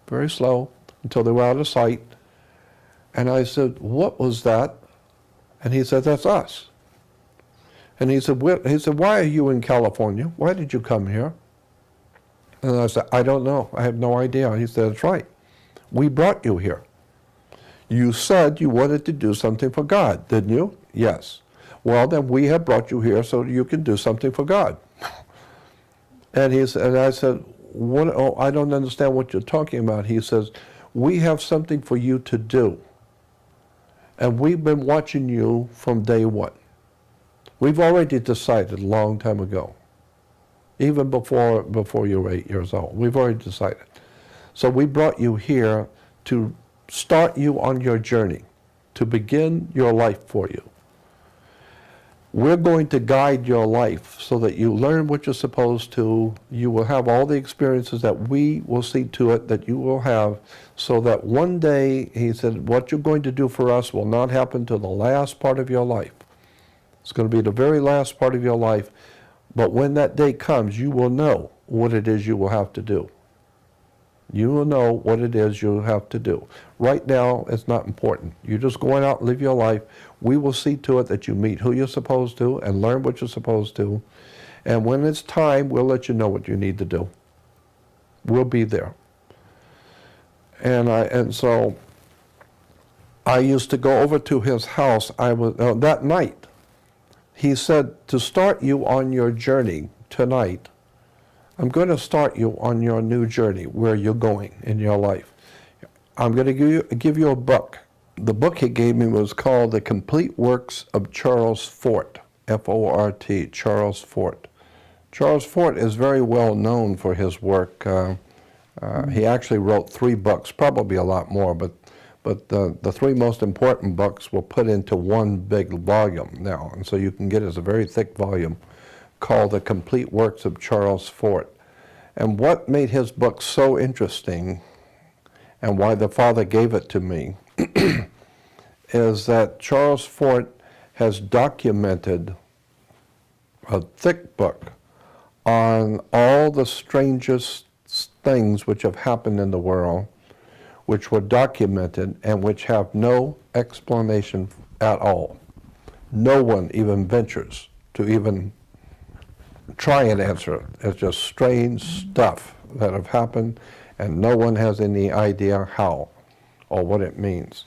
until they were out of sight. And I said, what was that? And he said, that's us. And he said, why are you in California? Why did you come here? And I said, I don't know. I have no idea. He said, that's right. We brought you here. You said you wanted to do something for God, didn't you? Yes. Well, then we have brought you here so you can do something for God. And I said, what? Oh, I don't understand what you're talking about. He says, we have something for you to do. And we've been watching you from day one. We've already decided a long time ago, even before you were 8 years old. We've already decided. So we brought you here to start you on your journey, to begin your life for you. We're going to guide your life so that you learn what you're supposed to. You will have all the experiences that we will see to it that you will have, so that one day, he said, what you're going to do for us will not happen till the last part of your life. It's going to be the very last part of your life. But when that day comes, you will know what it is you will have to do. You will know what it is you have to do. Right now, it's not important. You're just going out and live your life. We will see to it that you meet who you're supposed to and learn what you're supposed to. And when it's time, we'll let you know what you need to do. We'll be there. And so I used to go over to his house. That night, he said, to start you on your journey tonight, I'm going to start you on your new journey, where you're going in your life. I'm going to give you a book. The book he gave me was called The Complete Works of Charles Fort, F-O-R-T, Charles Fort. Charles Fort is very well known for his work. He actually wrote 3 books, probably a lot more, but the 3 most important books were put into one big volume now, and so you can get it as a very thick volume called The Complete Works of Charles Fort. And what made his book so interesting, and why the Father gave it to me, is that Charles Fort has documented a thick book on all the strangest things which have happened in the world, which were documented and which have no explanation at all. No one even ventures to even try and answer it. It's just strange stuff that have happened, and no one has any idea how or what it means.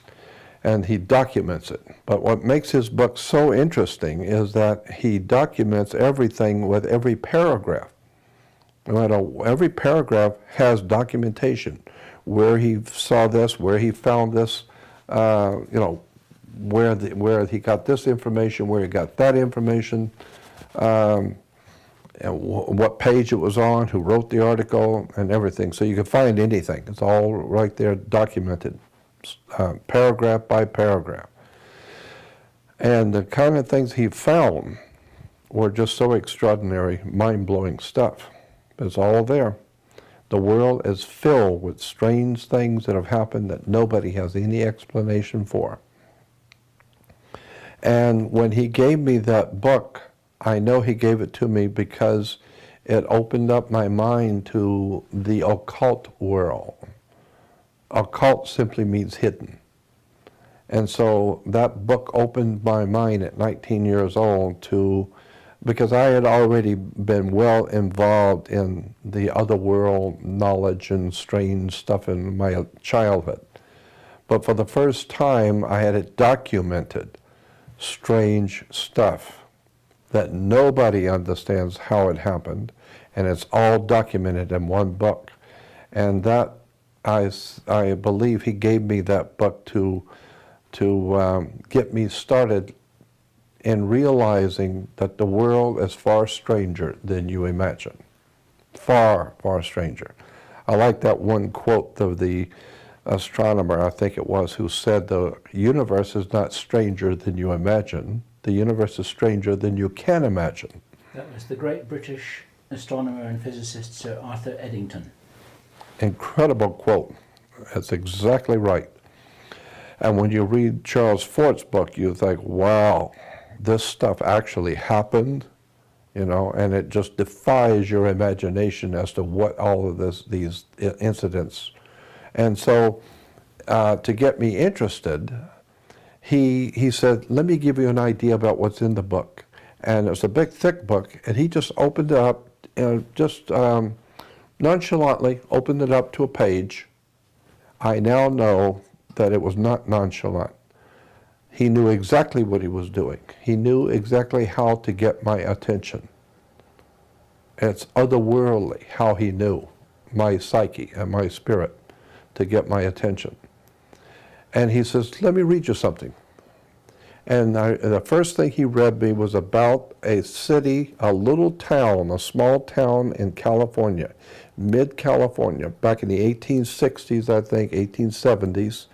And he documents it. But what makes his book so interesting is that he documents everything with every paragraph. Every paragraph has documentation. Where he saw this, where he found this, where he got this information, where he got that information, and what page it was on, who wrote the article, and everything. So you can find anything. It's all right there documented, paragraph by paragraph. And the kind of things he found were just so extraordinary, mind-blowing stuff. It's all there. The world is filled with strange things that have happened that nobody has any explanation for. And when he gave me that book, I know he gave it to me because it opened up my mind to the occult world. Occult simply means hidden. And so that book opened my mind at 19 years old because I had already been well involved in the other world knowledge and strange stuff in my childhood. But for the first time, I had it documented, strange stuff that nobody understands how it happened, and it's all documented in one book. And that I believe he gave me that book to get me started in realizing that the world is far stranger than you imagine. Far, far stranger. I like that one quote of the astronomer, I think it was, who said the universe is not stranger than you imagine. The universe is stranger than you can imagine. That was the great British astronomer and physicist Sir Arthur Eddington. Incredible quote. That's exactly right. And when you read Charles Fort's book, you think, wow, this stuff actually happened, you know, and it just defies your imagination as to what all of these incidents. And so to get me interested, he said, let me give you an idea about what's in the book. And it's a big, thick book, and he just opened it up, just nonchalantly opened it up to a page. I now know that it was not nonchalant. He knew exactly what he was doing. He knew exactly how to get my attention. It's otherworldly how he knew my psyche and my spirit to get my attention. And he says, let me read you something. And the first thing he read me was about a city, a little town, a small town in California, mid-California, back in the 1860s, I think, 1870s.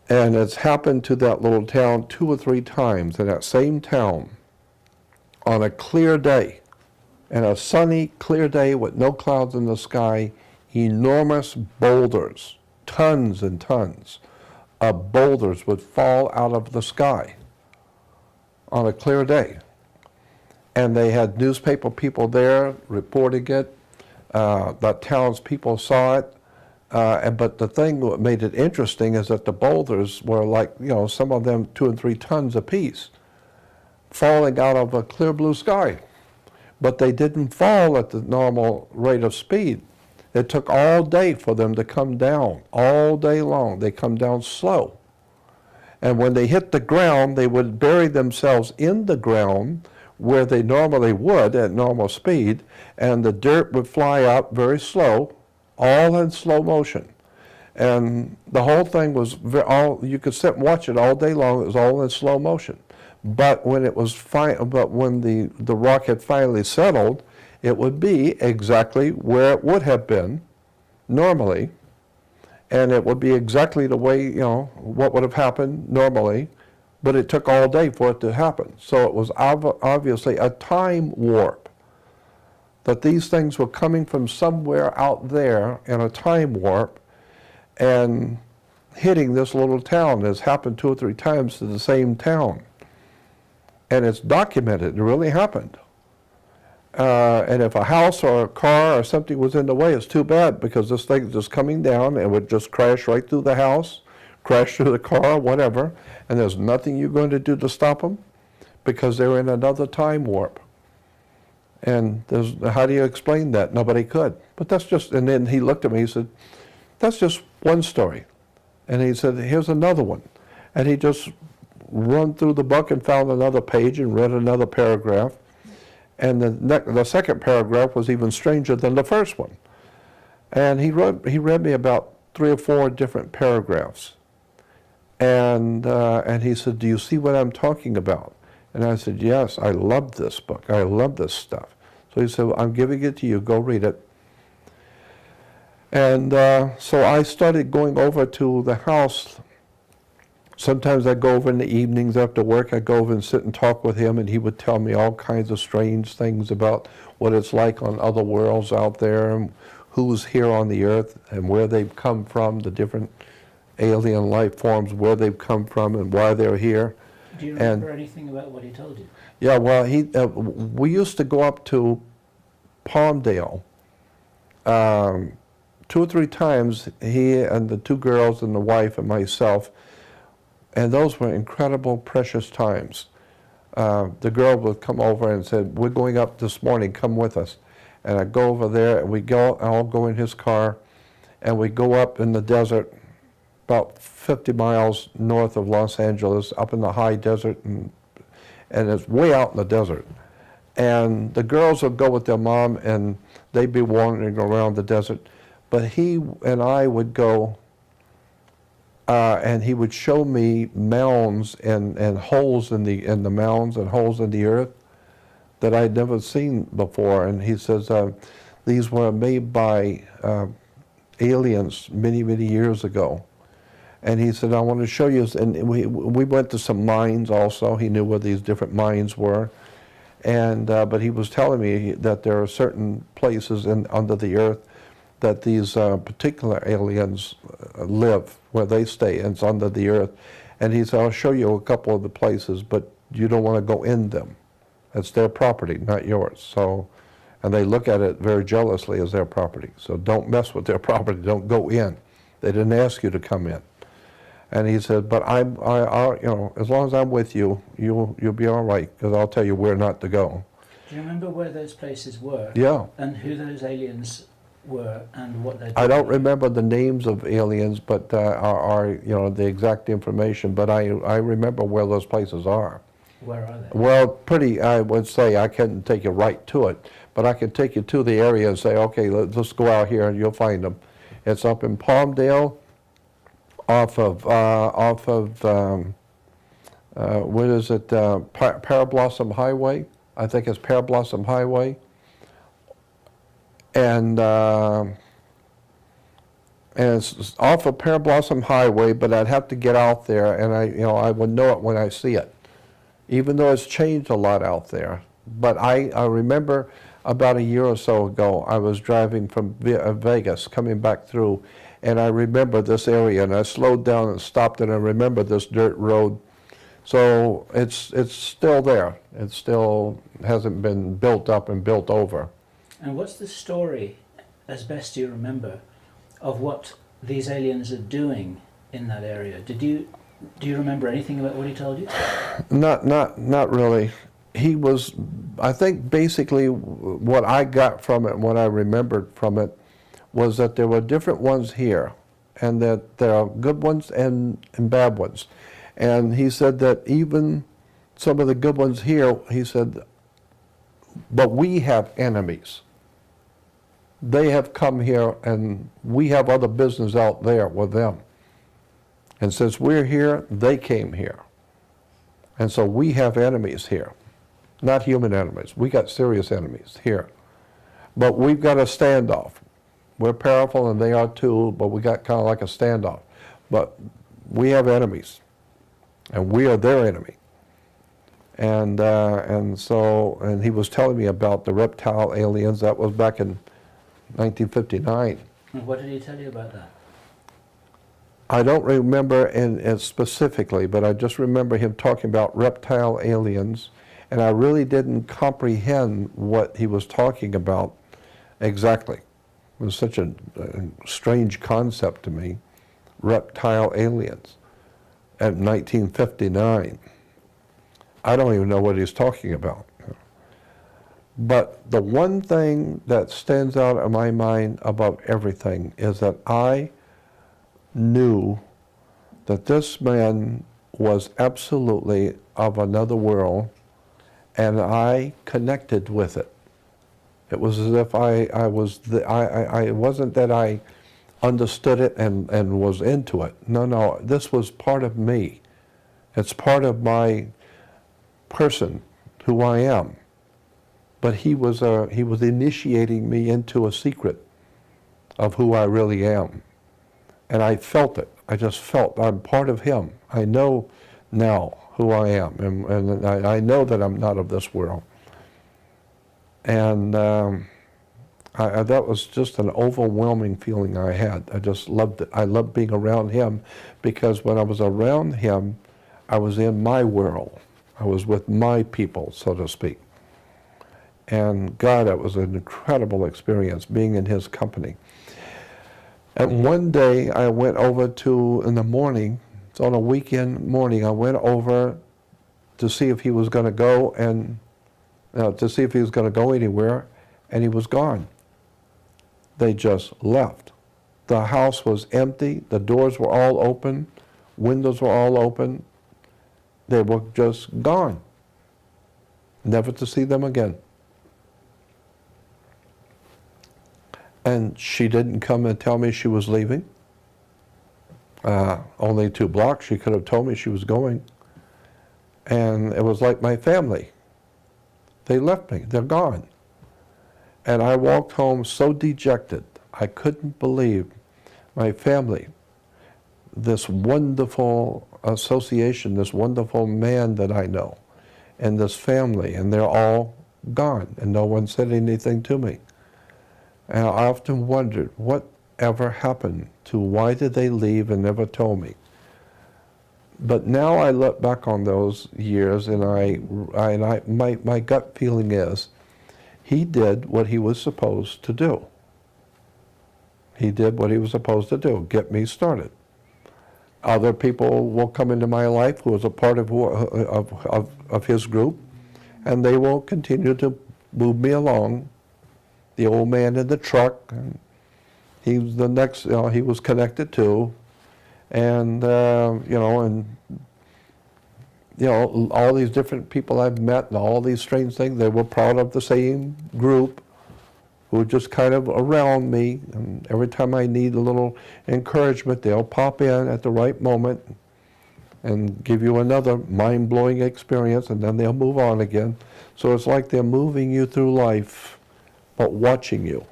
And it's happened to that little town 2 or 3 times in that same town on a clear day, and a sunny, clear day with no clouds in the sky, enormous boulders, tons and tons of boulders would fall out of the sky on a clear day. And they had newspaper people there reporting it. The townspeople saw it. But the thing that made it interesting is that the boulders were like, you know, some of them 2 and 3 tons apiece, falling out of a clear blue sky. But they didn't fall at the normal rate of speed. It took all day for them to come down, all day long. They come down slow. And when they hit the ground, they would bury themselves in the ground where they normally would at normal speed, and the dirt would fly up very slow, all in slow motion. And the whole thing was, you could sit and watch it all day long. It was all in slow motion. But when it was when the rock had finally settled, it would be exactly where it would have been normally, and it would be exactly the way, you know, what would have happened normally, but it took all day for it to happen. So it was obviously a time warp, that these things were coming from somewhere out there in a time warp and hitting this little town. It's happened 2 or 3 times to the same town. And it's documented, it really happened. And if a house or a car or something was in the way, it's too bad, because this thing is just coming down and would just crash right through the house, crash through the car, whatever, and there's nothing you're going to do to stop them, because they're in another time warp. And how do you explain that? Nobody could. But that's just, and then he looked at me, he said, that's just one story. And he said, here's another one. And he just run through the book and found another page and read another paragraph. And the second paragraph was even stranger than the first one. And he read me about 3 or 4 different paragraphs. And he said, do you see what I'm talking about? And I said, yes, I love this book. I love this stuff. So he said, I'm giving it to you. Go read it. And so I started going over to the house. Sometimes I'd go over in the evenings after work. I'd go over and sit and talk with him, and he would tell me all kinds of strange things about what it's like on other worlds out there, and who's here on the earth, and where they've come from, the different alien life forms, where they've come from and why they're here. Do you remember anything about what he told you? Yeah, well, we used to go up to Palmdale 2 or 3 times, he and the 2 girls and the wife and myself, and those were incredible, precious times. The girl would come over and said, we're going up this morning, come with us. And I'd go over there, and we'd all go in his car, and we'd go up in the desert, about 50 miles north of Los Angeles, up in the high desert, and it's way out in the desert. And the girls would go with their mom, and they'd be wandering around the desert. But he and I would go, and he would show me mounds and holes in the mounds and holes in the earth that I'd never seen before. And he says these were made by aliens many, many years ago. And he said, I want to show you, and we went to some mines also. He knew where these different mines were. And but he was telling me that there are certain places under the earth that these particular aliens live, where they stay, and it's under the earth. And he said, I'll show you a couple of the places, but you don't want to go in them. It's their property, not yours. So, and they look at it very jealously as their property. So don't mess with their property. Don't go in. They didn't ask you to come in. And he said, but I you know, as long as I'm with you, you'll be all right, because I'll tell you where not to go. Do you remember where those places were? Yeah. And who those aliens were and what they did? I don't remember the names of aliens, but are you know, the exact information. But I remember where those places are. Where are they? Well, pretty. I would say I couldn't take you right to it, but I can take you to the area and say, okay, let's go out here and you'll find them. It's up in Palmdale, off of what is it? Parablossom Highway. I think it's Parablossom Highway. And it's off of Parablossom Highway, but I'd have to get out there, and I would know it when I see it, even though it's changed a lot out there. But I remember about a year or so ago, I was driving from Vegas, coming back through, and I remember this area, and I slowed down and stopped, and I remember this dirt road. So it's still there. It still hasn't been built up and built over. And what's the story, as best you remember, of what these aliens are doing in that area? Do you remember anything about what he told you? Not really. He was, I think basically what I got from it and what I remembered from it was that there were different ones here, and that there are good ones and bad ones. And he said that even some of the good ones here, he said, but we have enemies. They have come here, and we have other business out there with them. And since we're here, they came here. And so we have enemies here. Not human enemies. We got serious enemies here. But we've got a standoff. We're powerful and they are too, but we got kind of like a standoff. But we have enemies, and we are their enemy. And he was telling me about the reptile aliens. That was back in 1959. And what did he tell you about that? I don't remember in specifically, but I just remember him talking about reptile aliens, and I really didn't comprehend what he was talking about exactly. It was such a strange concept to me, reptile aliens, at 1959. I don't even know what he's talking about. But the one thing that stands out in my mind above everything is that I knew that this man was absolutely of another world, and I connected with it. It was as if I wasn't that I understood it and was into it. No, this was part of me. It's part of my person, who I am. But he was initiating me into a secret of who I really am. And I felt it. I just felt I'm part of him. I know now who I am, and I know that I'm not of this world. And that was just an overwhelming feeling I had. I just loved it. I loved being around him, because when I was around him, I was in my world. I was with my people, so to speak. And God, it was an incredible experience being in his company. And one day I went over in the morning, it's on a weekend morning, I went over to see if he was going to go anywhere, and he was gone. They just left. The house was empty, the doors were all open, windows were all open. They were just gone. Never to see them again. And she didn't come and tell me she was leaving. Only 2 blocks, she could have told me she was going. And it was like my family. They left me, they're gone. And I walked home so dejected. I couldn't believe my family, this wonderful association, this wonderful man that I know, and this family, and they're all gone, and no one said anything to me. And I often wondered, whatever happened to, why did they leave and never told me? But now I look back on those years, and my gut feeling is, he did what he was supposed to do. He did what he was supposed to do, get me started. Other people will come into my life who is a part of his group, and they will continue to move me along. The old man in the truck, and he was the next, he was connected to, and all these different people I've met and all these strange things, they were part of the same group who were just kind of around me, and every time I need a little encouragement, they'll pop in at the right moment and give you another mind-blowing experience, and then they'll move on again. So it's like they're moving you through life, but watching you.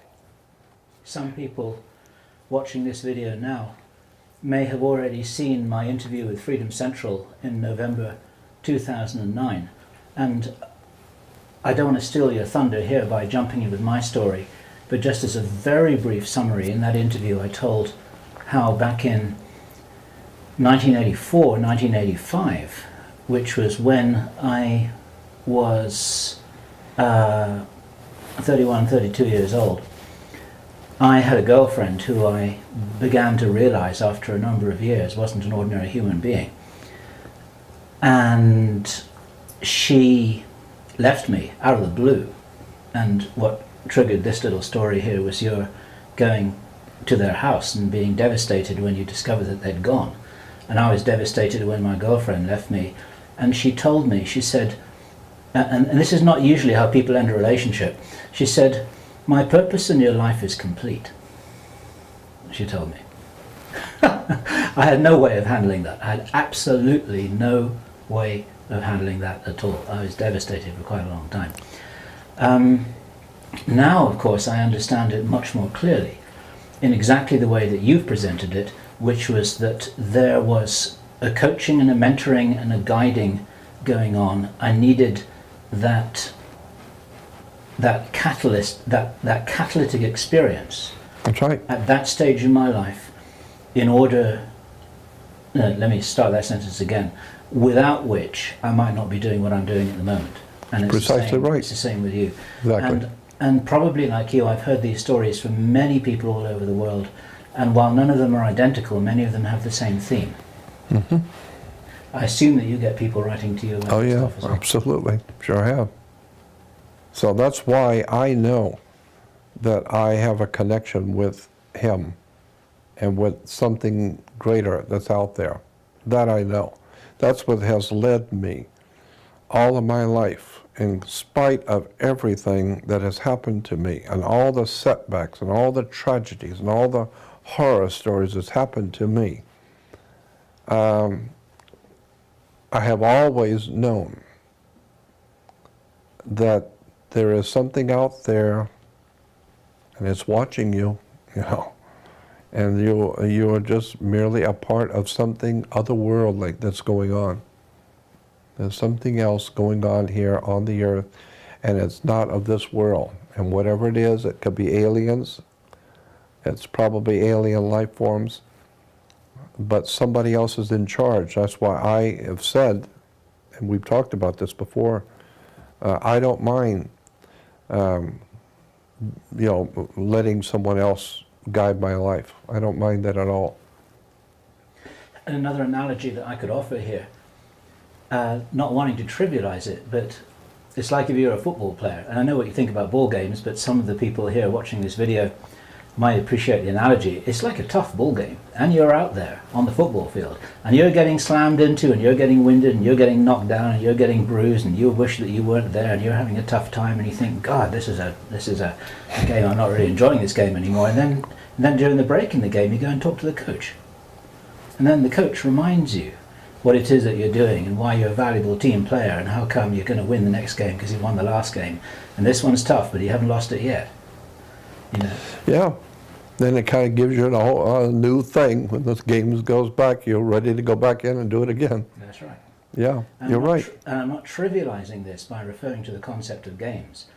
Some people watching this video now may have already seen my interview with Freedom Central in November 2009, and I don't want to steal your thunder here by jumping in with my story, but just as a very brief summary, in that interview I told how back in 1984, 1985, which was when I was 31, 32 years old, I had a girlfriend who I began to realize after a number of years wasn't an ordinary human being. And she left me out of the blue. And what triggered this little story here was your going to their house and being devastated when you discovered that they'd gone. And I was devastated when my girlfriend left me. And she told me, she said, and this is not usually how people end a relationship, she said, "My purpose in your life is complete," she told me. I had no way of handling that. I had absolutely no way of handling that at all. I was devastated for quite a long time. Now, of course, I understand it much more clearly in exactly the way that you've presented it, which was that there was a coaching and a mentoring and a guiding going on. I needed that catalyst, that catalytic experience. That's right. At that stage in my life, in order, let me start that sentence again, without which I might not be doing what I'm doing at the moment. And it's Precisely right. It's the same with you. Exactly. And probably like you, I've heard these stories from many people all over the world, and while none of them are identical, many of them have the same theme. Mm-hmm. I assume that you get people writing to you about Oh this yeah, stuff as well. absolutely. Sure have. So that's why I know that I have a connection with him and with something greater that's out there. That I know. That's what has led me all of my life, in spite of everything that has happened to me and all the setbacks and all the tragedies and all the horror stories that's happened to me. I have always known that there is something out there, and it's watching you, and you are just merely a part of something otherworldly that's going on. There's something else going on here on the earth, and it's not of this world. And whatever it is, it could be aliens, it's probably alien life forms, but somebody else is in charge. That's why I have said, and we've talked about this before, I don't mind letting someone else guide my life. I don't mind that at all. And another analogy that I could offer here, not wanting to trivialize it, but it's like if you're a football player, and I know what you think about ball games, but some of the people here watching this video might appreciate the analogy, it's like a tough ball game, and you're out there on the football field, and you're getting slammed into, and you're getting winded, and you're getting knocked down, and you're getting bruised, and you wish that you weren't there, and you're having a tough time, and you think, God, this is a game, I'm not really enjoying this game anymore. And then during the break in the game, you go and talk to the coach, and then the coach reminds you what it is that you're doing and why you're a valuable team player and how come you're going to win the next game because you won the last game, and this one's tough, but you haven't lost it yet. You know. Yeah. Then it kind of gives you a whole new thing. When this game goes back, you're ready to go back in and do it again. That's right. Yeah, you're right. And I'm not trivializing this by referring to the concept of games,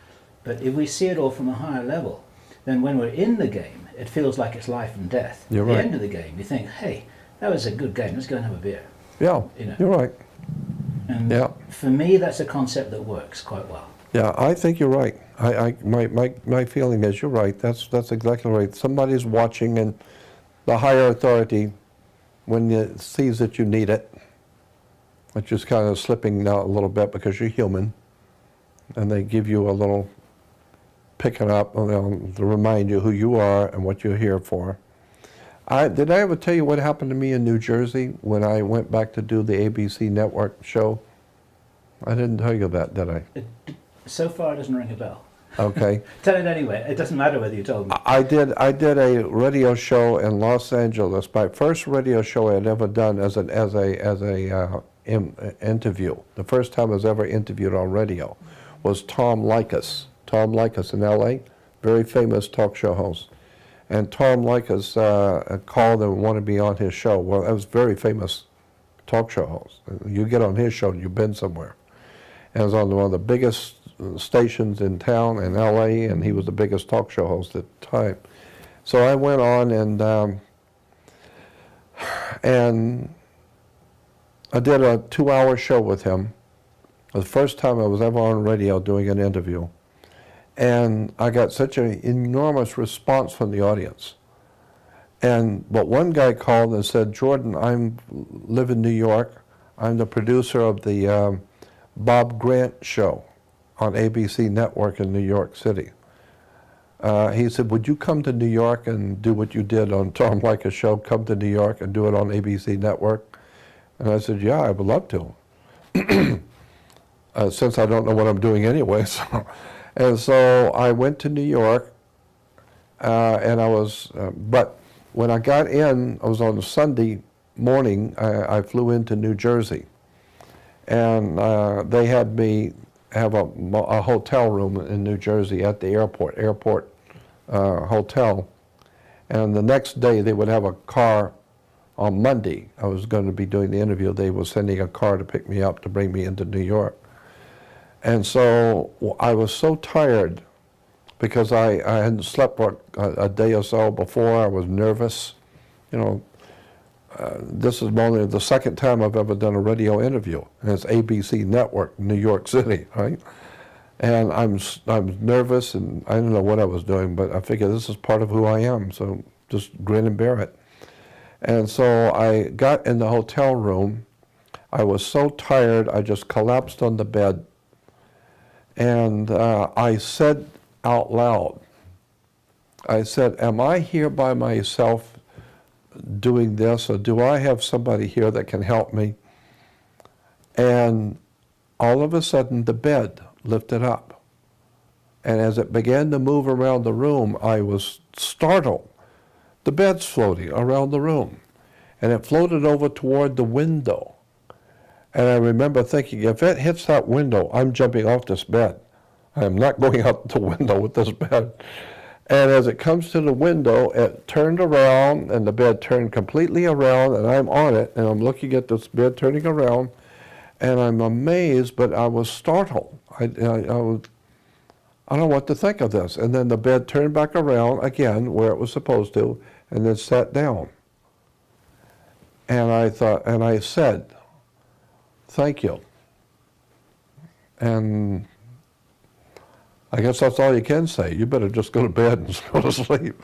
but if we see it all from a higher level, then when we're in the game, it feels like it's life and death. You're At right. the end of the game, you think, hey, that was a good game, let's go and have a beer. Yeah, You know. you're right. And Yeah. for me, that's a concept that works quite well. Yeah, I think you're right. My feeling is you're right. That's exactly right. Somebody's watching, and the higher authority, when it sees that you need it, which is kind of slipping now a little bit because you're human, and they give you a little picking up to remind you who you are and what you're here for. Did I ever tell you what happened to me in New Jersey when I went back to do the ABC network show? I didn't tell you that, did I? So far, it doesn't ring a bell. Okay. Tell it anyway. It doesn't matter whether you told me. I did a radio show in Los Angeles. My first radio show I had ever done as a interview. The first time I was ever interviewed on radio was Tom Likas. Tom Likas in LA, very famous talk show host. And Tom Likas called and wanted to be on his show. Well, I was a very famous talk show host. You get on his show, you've been somewhere. And it was on one of the biggest stations in town in LA, and he was the biggest talk show host at the time. So I went on and I did a 2-hour show with him. It was the first time I was ever on radio doing an interview. And I got such an enormous response from the audience. But one guy called and said, Jordan, I live in New York. I'm the producer of the Bob Grant show on ABC Network in New York City. He said, would you come to New York and do what you did on Tom Likas' show, come to New York and do it on ABC Network? And I said, yeah, I would love to. Since I don't know what I'm doing anyway. And so I went to New York, and I was, but when I got in, I was on a Sunday morning, I flew into New Jersey. And they had me have a hotel room in New Jersey at the airport hotel. And the next day they would have a car. On Monday, I was going to be doing the interview. They were sending a car to pick me up to bring me into New York. And so I was so tired because I hadn't slept for a day or so before. I was nervous. You know, this is only the second time I've ever done a radio interview, and it's ABC Network, New York City, right? And I'm nervous, and I don't know what I was doing, but I figured this is part of who I am, so just grin and bear it. And so I got in the hotel room. I was so tired, I just collapsed on the bed. And I said out loud, I said, am I here by myself doing this, or do I have somebody here that can help me? And all of a sudden, the bed lifted up. And as it began to move around the room, I was startled. The bed's floating around the room, and it floated over toward the window. And I remember thinking, if it hits that window, I'm jumping off this bed. I am not going out the window with this bed. And as it comes to the window, it turned around, and the bed turned completely around, and I'm on it, and I'm looking at this bed turning around, and I'm amazed, but I was startled. I don't know what to think of this. And then the bed turned back around again where it was supposed to, and then sat down. And I thought, and I said, thank you. And I guess that's all you can say. You better just go to bed and go to sleep.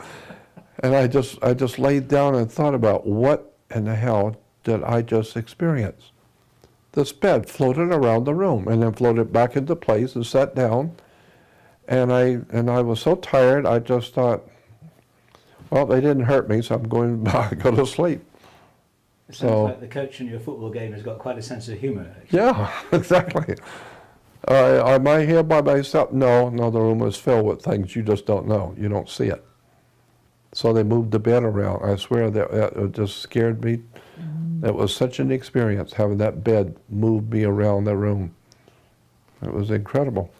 And I just laid down and thought about what in the hell did I just experience? This bed floated around the room and then floated back into place and sat down. And I was so tired, I just thought, Well, they didn't hurt me, so I'm going to go to sleep. It sounds like the coach in your football game has got quite a sense of humour. Actually. Yeah, exactly. Am I here by myself? No, the room is filled with things you just don't know. You don't see it. So they moved the bed around. I swear that it just scared me. It was such an experience having that bed move me around the room. It was incredible.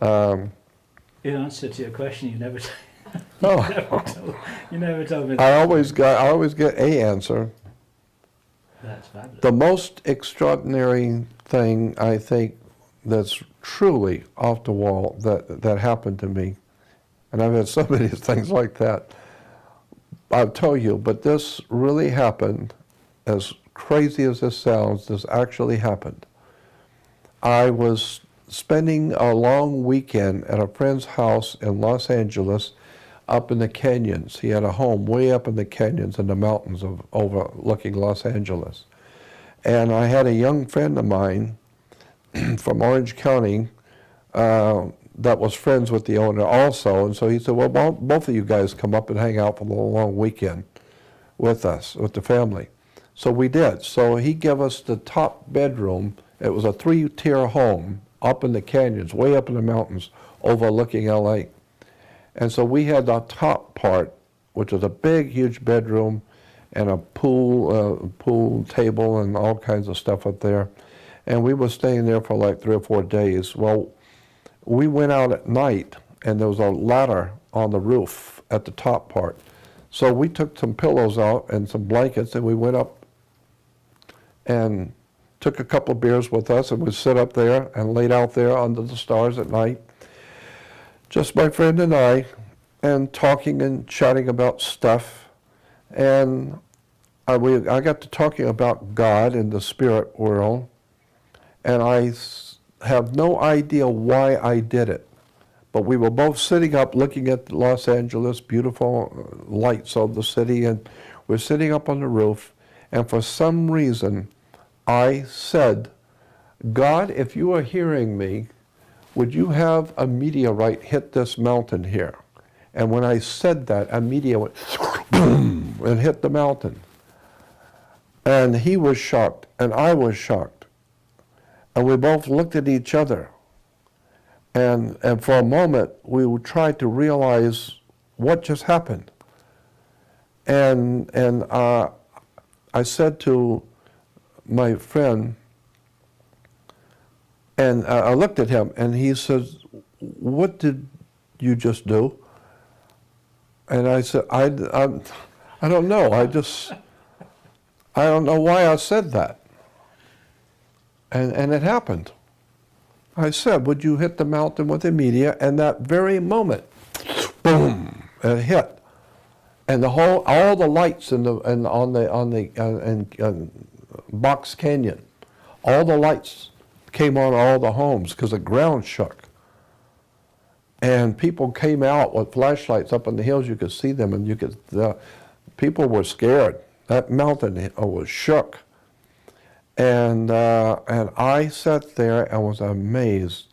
In answer to your question, you never told me that. I always get a answer. That's fabulous. The most extraordinary thing I think that's truly off the wall that happened to me, and I've had so many things like that, I'll tell you, but this really happened. As crazy as this sounds, this actually happened. I was spending a long weekend at a friend's house in Los Angeles up in the canyons. He had a home way up in the canyons in the mountains overlooking Los Angeles. And I had a young friend of mine from Orange County that was friends with the owner also. And so he said, well, both of you guys come up and hang out for the long weekend with us, with the family. So we did. So he gave us the top bedroom. It was a 3-tier home up in the canyons, way up in the mountains, overlooking LA. And so we had the top part, which was a big, huge bedroom and a pool table and all kinds of stuff up there. And we were staying there for like 3 or 4 days. Well, we went out at night, and there was a ladder on the roof at the top part. So we took some pillows out and some blankets, and we went up and took a couple of beers with us, and we'd sit up there and laid out there under the stars at night, just my friend and I, and talking and chatting about stuff. And I got to talking about God and the spirit world, and I have no idea why I did it. But we were both sitting up looking at Los Angeles, beautiful lights of the city, and we're sitting up on the roof, and for some reason, I said, God, if you are hearing me, would you have a meteorite hit this mountain here? And when I said that, a meteor went boom and hit the mountain. And he was shocked, and I was shocked. And we both looked at each other. And for a moment, we tried to realize what just happened. And I said to my friend, and I looked at him, and he says, what did you just do? And I said, I don't know. I don't know why I said that. And it happened. I said, would you hit the mountain with a meteor? And that very moment, boom, it hit. And all the lights on the Box Canyon, all the lights came on all the homes because the ground shook. And people came out with flashlights up on the hills. You could see them, and people were scared. That mountain was shook. And I sat there and was amazed.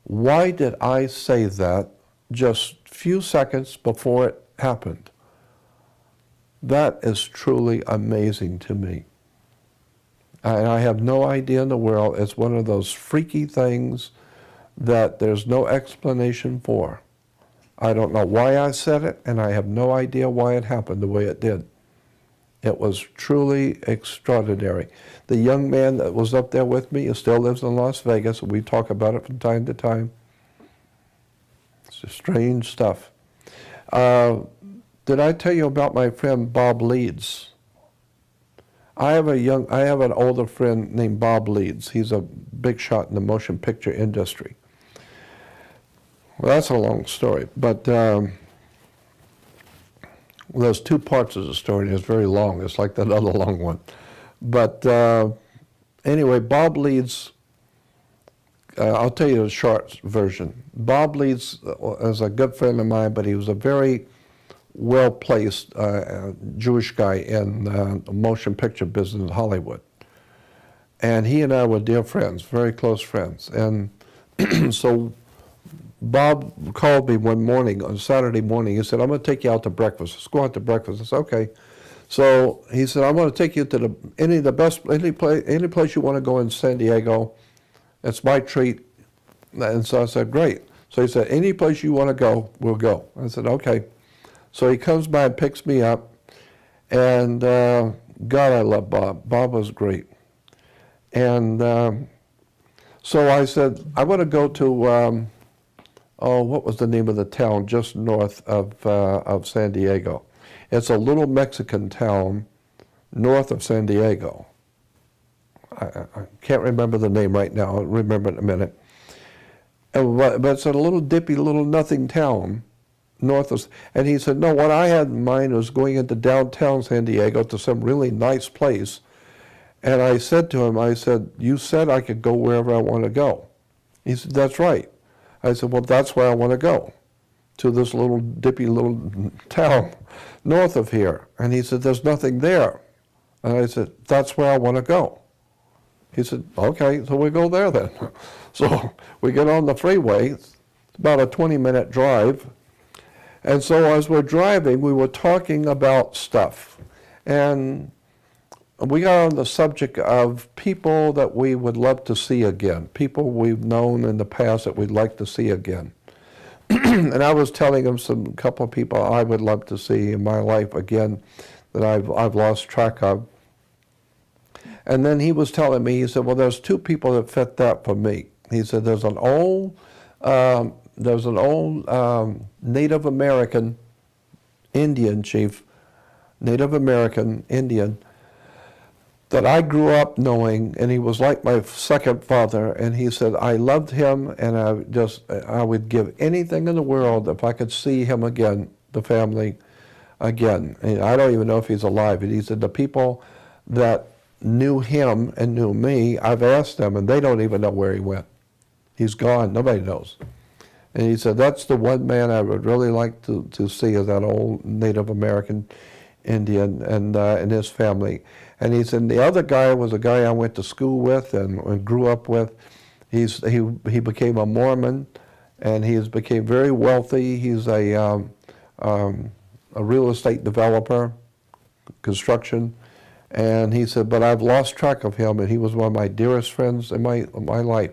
Why did I say that just a few seconds before it happened? That is truly amazing to me. And I have no idea in the world. It's one of those freaky things that there's no explanation for. I don't know why I said it, and I have no idea why it happened the way it did. It was truly extraordinary. The young man that was up there with me still lives in Las Vegas, and we talk about it from time to time. It's just strange stuff. Did I tell you about my friend Bob Leeds? I have an older friend named Bob Leeds. He's a big shot in the motion picture industry. Well, that's a long story, but there's 2 parts of the story, and it's very long. It's like that other long one. But anyway, Bob Leeds, I'll tell you the short version. Bob Leeds is a good friend of mine, but he was a very well-placed Jewish guy in the motion picture business in Hollywood. And he and I were dear friends, very close friends. And so Bob called me one morning, on Saturday morning. He said, I'm going to take you out to breakfast. Let's go out to breakfast. I said, okay. So he said, I'm going to take you to any place you want to go in San Diego. It's my treat. And so I said, great. So he said, any place you want to go, we'll go. I said, okay. So he comes by and picks me up. And God, I love Bob. Bob was great. And so I said, I want to go to, what was the name of the town just north of San Diego? It's a little Mexican town north of San Diego. I can't remember the name right now. I'll remember it in a minute. But it's a little dippy, little nothing town north of, and he said, no, what I had in mind was going into downtown San Diego to some really nice place. And I said to him, I said, you said I could go wherever I want to go. He said, that's right. I said, well, that's where I want to go, to this little dippy little town north of here. And he said, there's nothing there. And I said, that's where I want to go. He said, okay, so we go there then. So we get on the freeway. It's about a 20-minute drive. And so as we're driving, we were talking about stuff. And we got on the subject of people that we would love to see again, people we've known in the past that we'd like to see again. And I was telling him a couple of people I would love to see in my life again that I've lost track of. And then he was telling me, he said, well, there's two people that fit that for me. He said, there's an old Native American Indian chief, Native American Indian, that I grew up knowing, and he was like my second father, and he said, I loved him, and I would give anything in the world if I could see him again, the family again. And I don't even know if he's alive. And he said, the people that knew him and knew me, I've asked them, and they don't even know where he went. He's gone. Nobody knows. And he said, that's the one man I would really like to see, is that old Native American Indian and his family. And he said, the other guy was a guy I went to school with and grew up with. He became a Mormon, and he became very wealthy. He's a real estate developer, construction. And he said, but I've lost track of him, and he was one of my dearest friends in my life.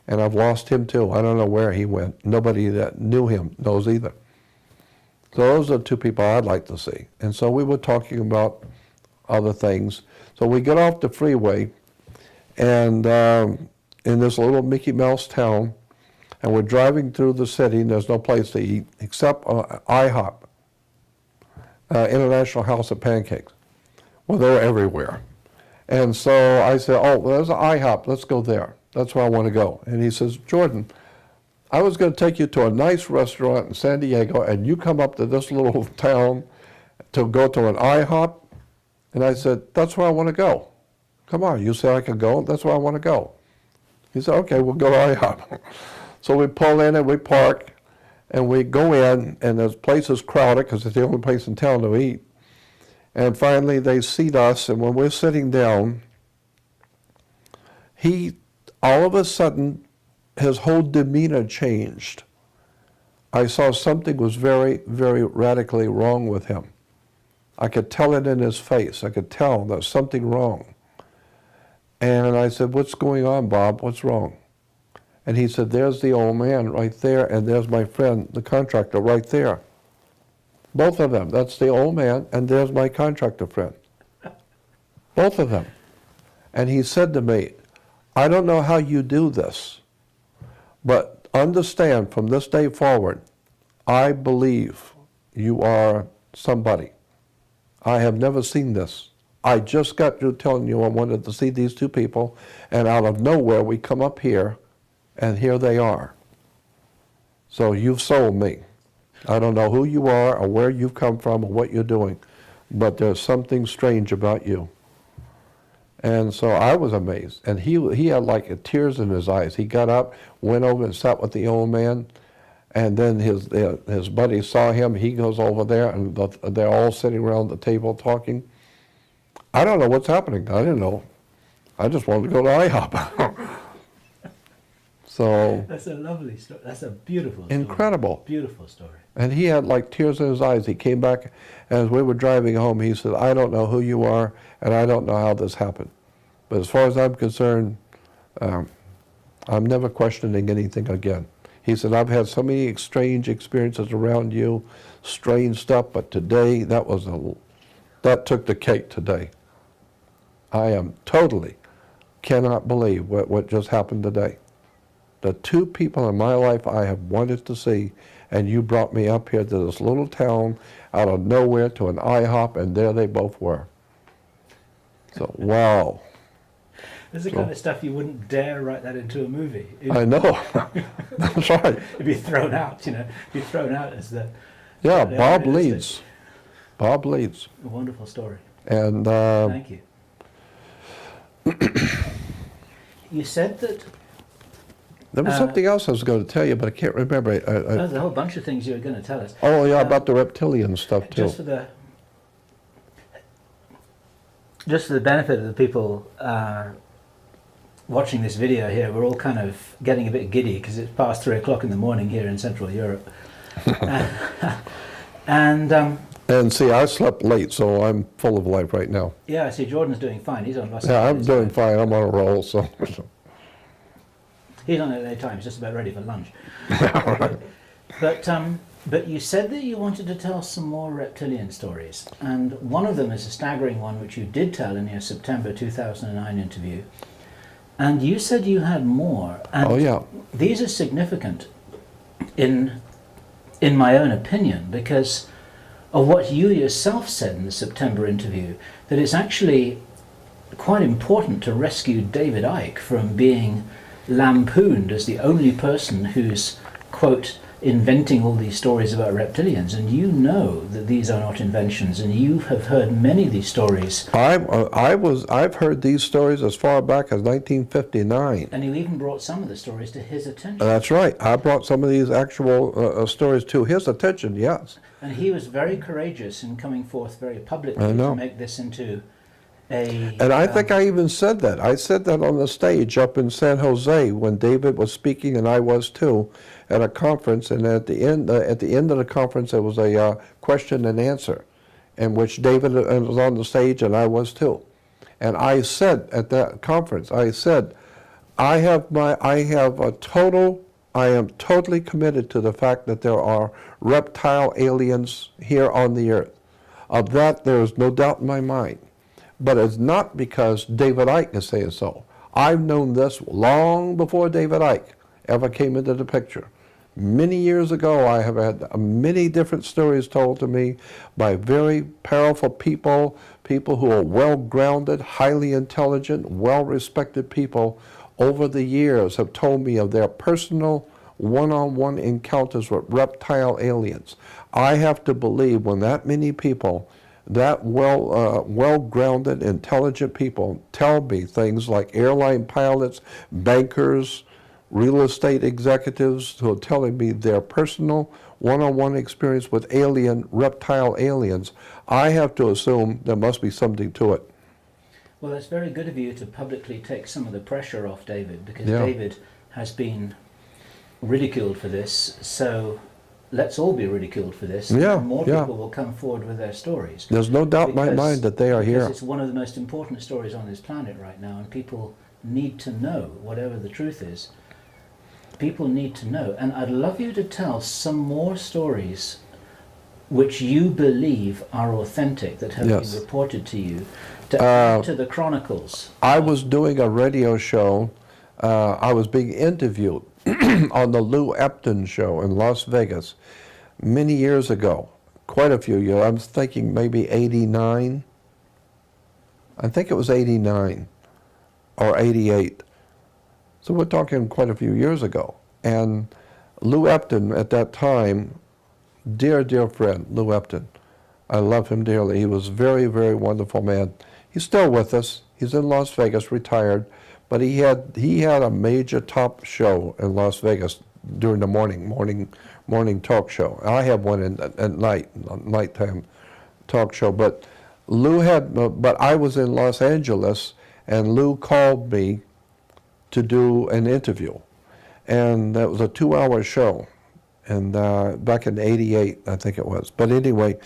And I've lost him too. I don't know where he went. Nobody that knew him knows either. So those are two people I'd like to see. And so we were talking about other things. So we get off the freeway, and in this little Mickey Mouse town, and we're driving through the city, and there's no place to eat except IHOP, International House of Pancakes. Well, they're everywhere. And so I said, oh, well, there's an IHOP. Let's go there. That's where I want to go. And he says, Jordan, I was going to take you to a nice restaurant in San Diego, and you come up to this little town to go to an IHOP? And I said, that's where I want to go. Come on, you said I could go. That's where I want to go. He said, okay, we'll go to IHOP. So we pull in and we park, and we go in, and the place is crowded because it's the only place in town to eat. And finally they seat us, and when we're sitting down, all of a sudden, his whole demeanor changed. I saw something was very, very radically wrong with him. I could tell it in his face. I could tell there's something wrong. And I said, what's going on, Bob? What's wrong? And he said, there's the old man right there, and there's my friend, the contractor, right there. Both of them. That's the old man, and there's my contractor friend. Both of them. And he said to me, I don't know how you do this, but understand from this day forward, I believe you are somebody. I have never seen this. I just got through telling you I wanted to see these two people, and out of nowhere we come up here, and here they are. So you've sold me. I don't know who you are or where you've come from or what you're doing, but there's something strange about you. And so I was amazed. And he had like tears in his eyes. He got up, went over and sat with the old man, and then his buddy saw him. He goes over there, and they're all sitting around the table talking. I don't know what's happening. I didn't know. I just wanted to go to IHOP. So That's a lovely story. That's a beautiful story. incredible. Beautiful story. And he had like tears in his eyes. He came back, as we were driving home, he said, I don't know who you are, and I don't know how this happened. But as far as I'm concerned, I'm never questioning anything again. He said, I've had so many strange experiences around you, strange stuff, but today, that took the cake today. I am totally cannot believe what just happened today. The two people in my life I have wanted to see, and you brought me up here to this little town out of nowhere to an IHOP, and there they both were. So, wow. This is the kind of stuff you wouldn't dare write that into a movie. I know. That's right. It'd be thrown out, you know. Be thrown out as the... Yeah, Bob Leeds. Bob Leeds. A wonderful story. And thank you. You said that... There was something else I was going to tell you, but I can't remember. There's a whole bunch of things you were going to tell us. Oh, yeah, about the reptilian stuff, too. Just for the benefit of the people watching this video here, we're all kind of getting a bit giddy because it's past 3 o'clock in the morning here in Central Europe. And see, I slept late, so I'm full of life right now. Yeah, I see Jordan's doing fine. He's on Los Yeah, Angeles I'm doing time. fine. I'm on a roll, so. He's on LA time. He's just about ready for lunch. But you said that you wanted to tell some more reptilian stories, and one of them is a staggering one which you did tell in your September 2009 interview. And you said you had more. And Oh, yeah. these are significant in my own opinion, because of what you yourself said in the September interview, that it's actually quite important to rescue David Icke from being lampooned as the only person who's, quote, inventing all these stories about reptilians. And you know that these are not inventions, and you have heard many of these stories. I've heard these stories as far back as 1959. And you even brought some of the stories to his attention. That's right. I brought some of these actual stories to his attention, yes. And he was very courageous in coming forth very publicly to make this into a... And I think I even said that. I said that on the stage up in San Jose when David was speaking, and I was too, at a conference. And at the end of the conference, there was a question and answer, in which David was on the stage, and I was too. And I said at that conference, I said, I am totally committed to the fact that there are reptile aliens here on the earth. Of that, there is no doubt in my mind. But it's not because David Icke is saying so. I've known this long before David Icke ever came into the picture. Many years ago, I have had many different stories told to me by very powerful people, people who are well-grounded, highly intelligent, well-respected people over the years have told me of their personal one-on-one encounters with reptile aliens. I have to believe when that many people, that well-grounded, intelligent people tell me things like airline pilots, bankers, real estate executives who are telling me their personal one-on-one experience with reptile aliens, I have to assume there must be something to it. Well, it's very good of you to publicly take some of the pressure off David, because David has been ridiculed for this, so let's all be ridiculed for this. More people will come forward with their stories. There's no doubt in my mind that they are here. Because it's one of the most important stories on this planet right now, and people need to know, whatever the truth is. People need to know. And I'd love you to tell some more stories which you believe are authentic, that have been reported to you, to add to the chronicles. I was doing a radio show. I was being interviewed on the Lou Epton show in Las Vegas many years ago, quite a few years. I'm thinking maybe 89. I think it was 89 or 88. So we're talking quite a few years ago. And Lou Epton at that time, dear, dear friend, Lou Epton, I love him dearly. He was a very, very wonderful man. He's still with us. He's in Las Vegas, retired. But he had a major top show in Las Vegas during the morning talk show. I have one at nighttime talk show. But but I was in Los Angeles, and Lou called me to do an interview. And that was a 2-hour show, and back in '88, I think it was. But anyway,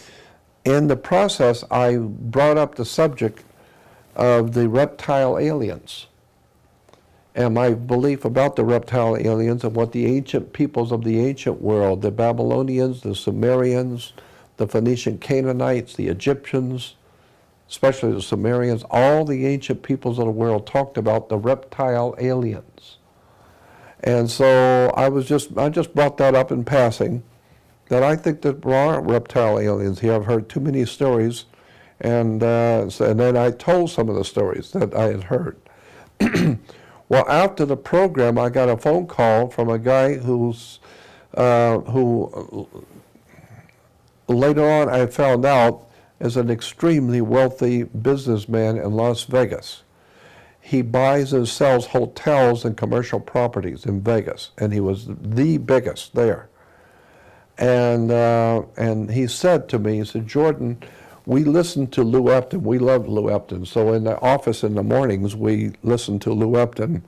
in the process, I brought up the subject of the reptile aliens and my belief about the reptile aliens and what the ancient peoples of the ancient world, the Babylonians, the Sumerians, the Phoenician Canaanites, the Egyptians, especially the Sumerians, all the ancient peoples of the world talked about the reptile aliens. And so I just brought that up in passing, that I think that there are reptile aliens here. I've heard too many stories, and then I told some of the stories that I had heard. Well, after the program, I got a phone call from a guy who later on I found out is an extremely wealthy businessman in Las Vegas. He buys and sells hotels and commercial properties in Vegas, and he was the biggest there. And he said to me, he said, "Jordan, we listened to Lou Epton. We love Lou Epton. So in the office in the mornings, we listened to Lou Epton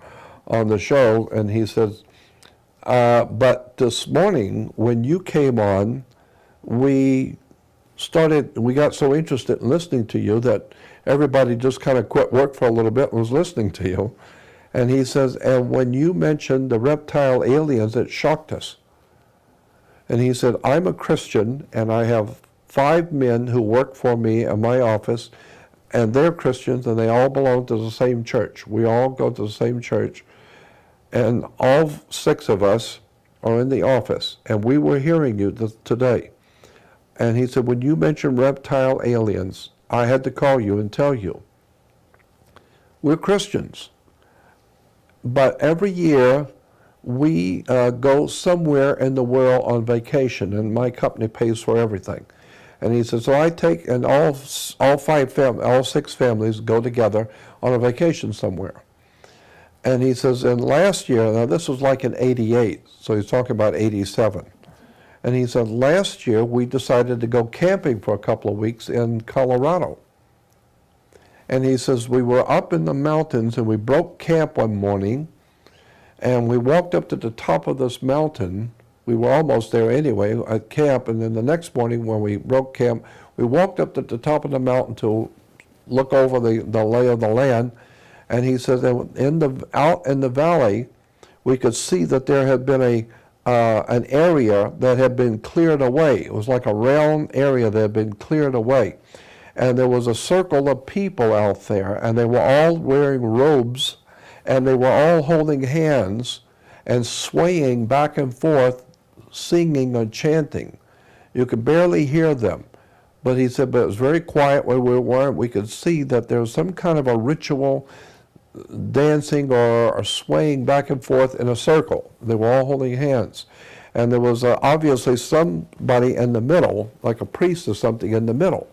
on the show." And he says, "But this morning, when you came on, we got so interested in listening to you that everybody just kind of quit work for a little bit and was listening to you." And he says, "And when you mentioned the reptile aliens, it shocked us." And he said, "I'm a Christian, and I have 5 men who work for me in my office, and they're Christians, and they all belong to the same church. We all go to the same church, and all 6 of us are in the office, and we were hearing you today." And he said, "When you mentioned reptile aliens, I had to call you and tell you, we're Christians, but every year we go somewhere in the world on vacation, and my company pays for everything." And he said, "So I take, and all 6 families go together on a vacation somewhere." And he says, and last year, now this was like in '88, so he's talking about '87. And he said, last year we decided to go camping for a couple of weeks in Colorado. And he says, we were up in the mountains and we broke camp one morning, and we walked up to the top of this mountain. We were almost there anyway at camp, and then the next morning when we broke camp, we walked up to the top of the mountain to look over the lay of the land. And he says, out in the valley, we could see that there had been an area that had been cleared away. It was like a round area that had been cleared away. And there was a circle of people out there, and they were all wearing robes, and they were all holding hands and swaying back and forth, singing and chanting. You could barely hear them. But he said, but it was very quiet where we were. We could see that there was some kind of a ritual dancing or swaying back and forth in a circle. They were all holding hands. And there was obviously somebody in the middle, like a priest or something in the middle.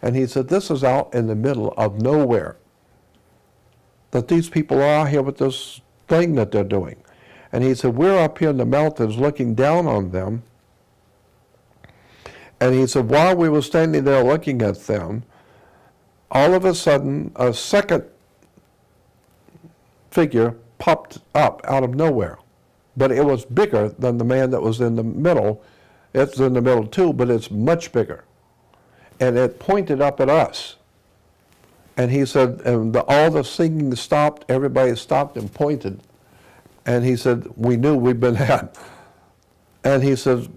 And he said, this is out in the middle of nowhere, that these people are here with this thing that they're doing. And he said, we're up here in the mountains looking down on them. And he said, while we were standing there looking at them, all of a sudden, a second figure popped up out of nowhere. But it was bigger than the man that was in the middle. It's in the middle too, but it's much bigger. And it pointed up at us. And he said, and all the singing stopped, everybody stopped and pointed. And he said, we knew we'd been had. And he says,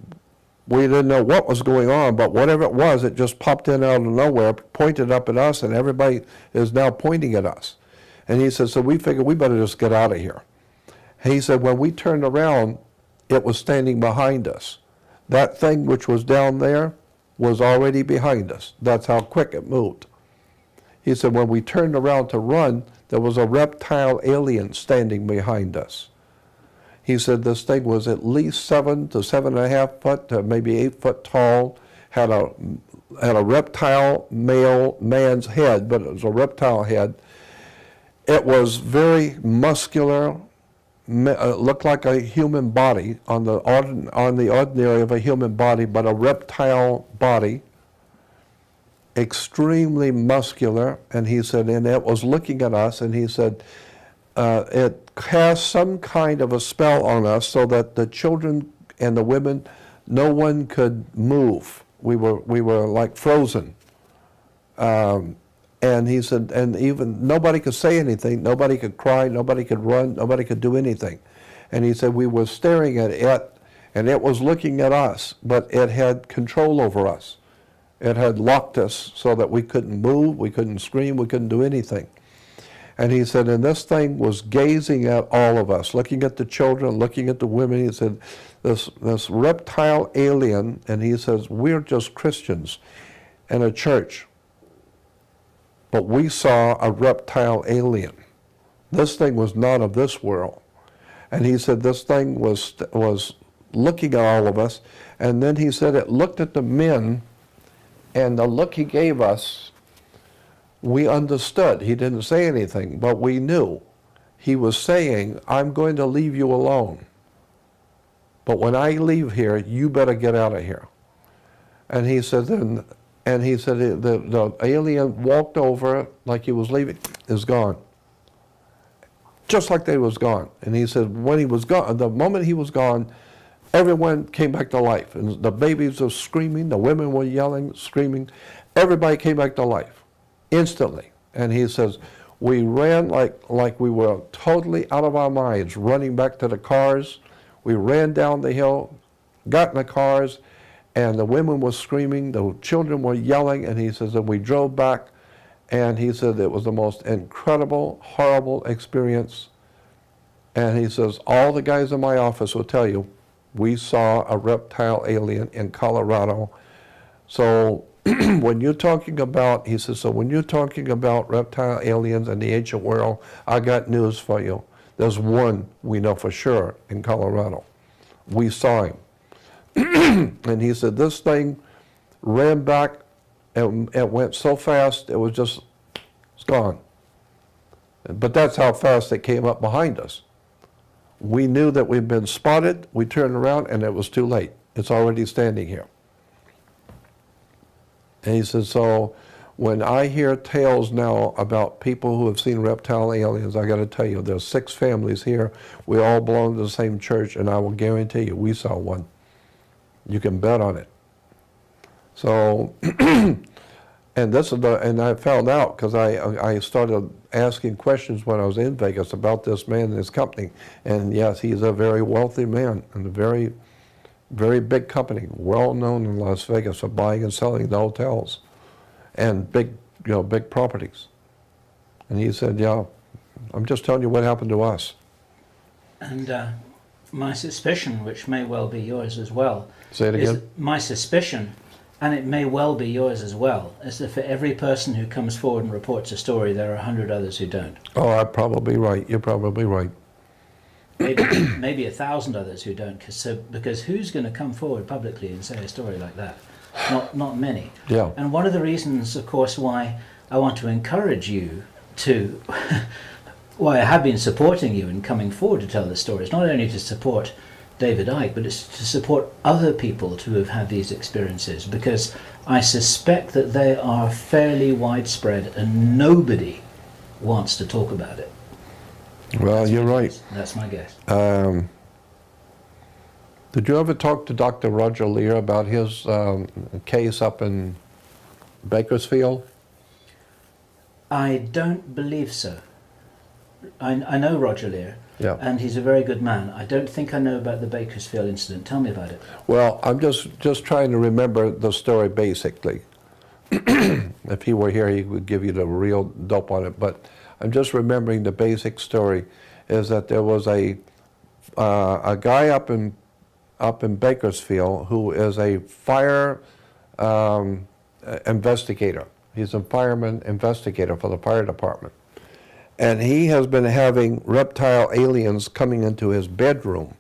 we didn't know what was going on, but whatever it was, it just popped in out of nowhere, pointed up at us, and everybody is now pointing at us. And he said, so we figured we better just get out of here. He said, when we turned around, it was standing behind us. That thing which was down there was already behind us. That's how quick it moved. He said, when we turned around to run, there was a reptile alien standing behind us. He said this thing was at least 7 to 7.5 foot, to maybe 8 foot tall, had a reptile man's head, but it was a reptile head. It was very muscular, looked like a human body on the ordinary of a human body, but a reptile body, extremely muscular. And he said, and it was looking at us, and he said, it cast some kind of a spell on us so that the children and the women, no one could move. We were like frozen. And he said, and even nobody could say anything, nobody could cry, nobody could run, nobody could do anything. And he said we were staring at it, and it was looking at us, but it had control over us. It had locked us so that we couldn't move, we couldn't scream, we couldn't do anything. And he said, and this thing was gazing at all of us, looking at the children, looking at the women. He said, this reptile alien, and he says, we're just Christians in a church. But we saw a reptile alien. This thing was not of this world. And he said this thing was looking at all of us. And then he said it looked at the men, and the look he gave us, we understood. He didn't say anything, but we knew. He was saying, I'm going to leave you alone. But when I leave here, you better get out of here. And he said, the alien walked over like he was leaving, is gone. Just like they was gone. And he said when he was gone, the moment he was gone, everyone came back to life. And the babies were screaming, the women were yelling, screaming. Everybody came back to life instantly. And he says, we ran like we were totally out of our minds, running back to the cars. We ran down the hill, got in the cars, and the women were screaming, the children were yelling, and he says, and we drove back, and he said it was the most incredible, horrible experience. And he says, all the guys in my office will tell you, we saw a reptile alien in Colorado. So when you're talking about, he says, so when you're talking about reptile aliens in the ancient world, I got news for you. There's one we know for sure in Colorado. We saw him. And he said this thing ran back and it went so fast, it was just, it's gone. But that's how fast it came up behind us. We knew that we'd been spotted, we turned around, and it was too late. It's already standing here. And he said, so when I hear tales now about people who have seen reptile aliens, I got to tell you, there's 6 families here. We all belong to the same church, and I will guarantee you, we saw one. You can bet on it. So, and this is and I found out because I started asking questions when I was in Vegas about this man and his company. And yes, he's a very wealthy man and a very, very big company, well known in Las Vegas for buying and selling the hotels and big properties. And he said, yeah, I'm just telling you what happened to us. And my suspicion, which may well be yours as well, say it again. My suspicion, and it may well be yours as well, is that for every person who comes forward and reports a story, there are 100 others who don't. Oh, I'm probably right. You're probably right. Maybe 1,000 others who don't, because who's going to come forward publicly and say a story like that? Not many. Yeah. And one of the reasons, of course, why I want to encourage you to, why I have been supporting you in coming forward to tell the stories, not only to support David Icke, but it's to support other people to have had these experiences, because I suspect that they are fairly widespread and nobody wants to talk about it. Well, you're right. That's my guess. Did you ever talk to Dr. Roger Lear about his case up in Bakersfield? I don't believe so. I know Roger Lear, yeah, and he's a very good man. I don't think I know about the Bakersfield incident. Tell me about it. Well, I'm just trying to remember the story basically. If he were here, he would give you the real dope on it. But I'm just remembering the basic story is that there was a guy up in Bakersfield who is a fire investigator. He's a fireman investigator for the fire department. And he has been having reptile aliens coming into his bedroom.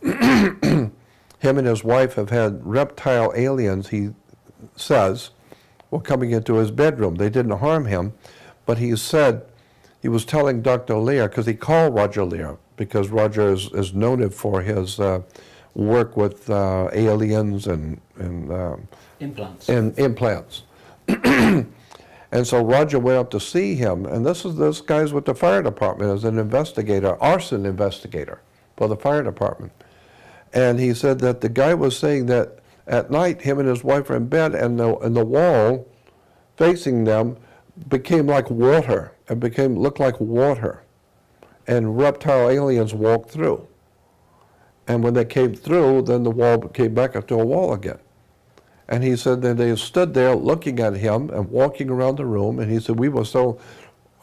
Him and his wife have had reptile aliens, he says, were coming into his bedroom. They didn't harm him, but he said, he was telling Dr. Lear, because he called Roger Lear, because Roger is noted for his work with aliens and implants. And implants. And so Roger went up to see him, and this guy's with the fire department as an investigator, arson investigator for the fire department. And he said that the guy was saying that at night him and his wife were in bed, and the wall facing them became like water. It looked like water, and reptile aliens walked through. And when they came through, then the wall came back up to a wall again. And he said that they stood there looking at him and walking around the room, and he said we were so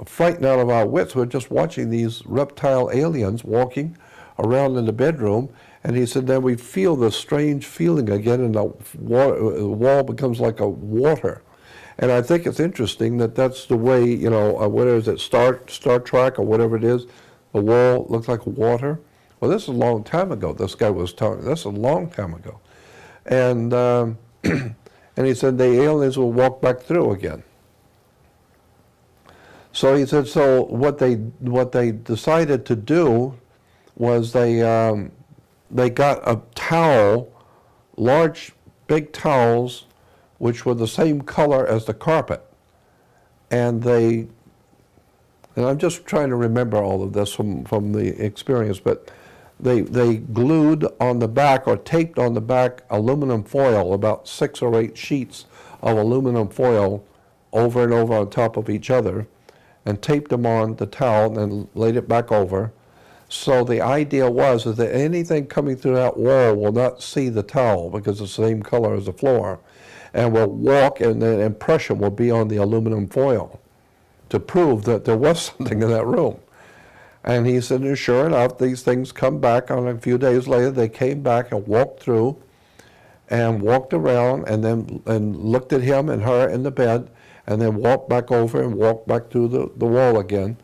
frightened out of our wits. We're just watching these reptile aliens walking around in the bedroom, and he said then we feel this strange feeling again, and the wall becomes like a water. And I think it's interesting that that's the way, you know, what is it, Star Trek or whatever it is, the wall looks like water. Well, this is a long time ago. This guy was telling, this is a long time ago. And and he said the aliens will walk back through again. So he said, so what they decided to do was they got a towel, large, big towels, which were the same color as the carpet. And I'm just trying to remember all of this from the experience, but they glued on the back or taped on the back aluminum foil, about 6 or 8 sheets of aluminum foil over and over on top of each other, and taped them on the towel and then laid it back over. So the idea was is that anything coming through that wall will not see the towel because it's the same color as the floor, and will walk, and the impression will be on the aluminum foil to prove that there was something in that room. And he said, and sure enough, these things come back. On a few days later, they came back and walked through and walked around and looked at him and her in the bed, and then walked back over and walked back through the wall again.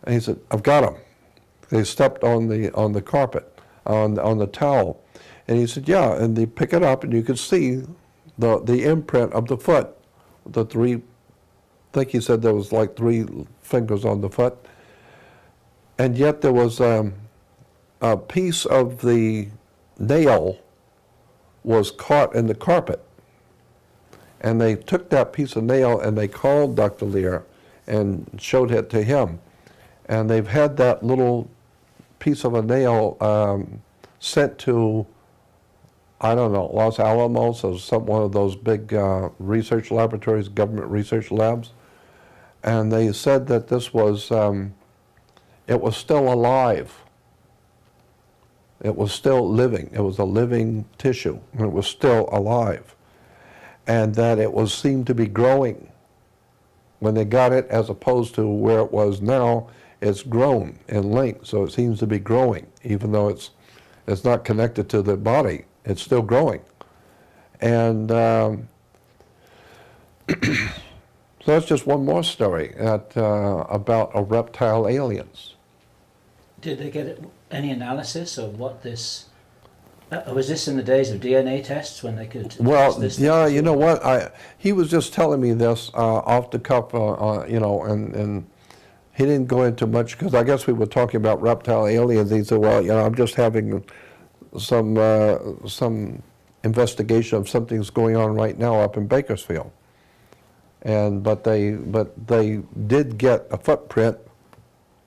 And he said, I've got them. They stepped on the carpet, on the towel. And he said, yeah, and they pick it up, and you could see the imprint of the foot, the 3, I think he said there was like 3 fingers on the foot. And yet there was a piece of the nail was caught in the carpet. And they took that piece of nail and they called Dr. Lear and showed it to him. And they've had that little piece of a nail sent to, I don't know, Los Alamos or one of those big research laboratories, government research labs. And they said that this was, it was still alive. It was still living. It was a living tissue, and it was still alive. And that it was seemed to be growing. When they got it, as opposed to where it was now, it's grown in length, so it seems to be growing, even though it's not connected to the body. It's still growing. And so that's just one more story about a reptile aliens. Did they get any analysis of what this... was this in the days of DNA tests when they could... Well, yeah, you know what? He was just telling me this off the cuff, you know, and he didn't go into much, because I guess we were talking about reptile aliens. He said, well, you know, I'm just having some investigation of something's going on right now up in Bakersfield. But they did get a footprint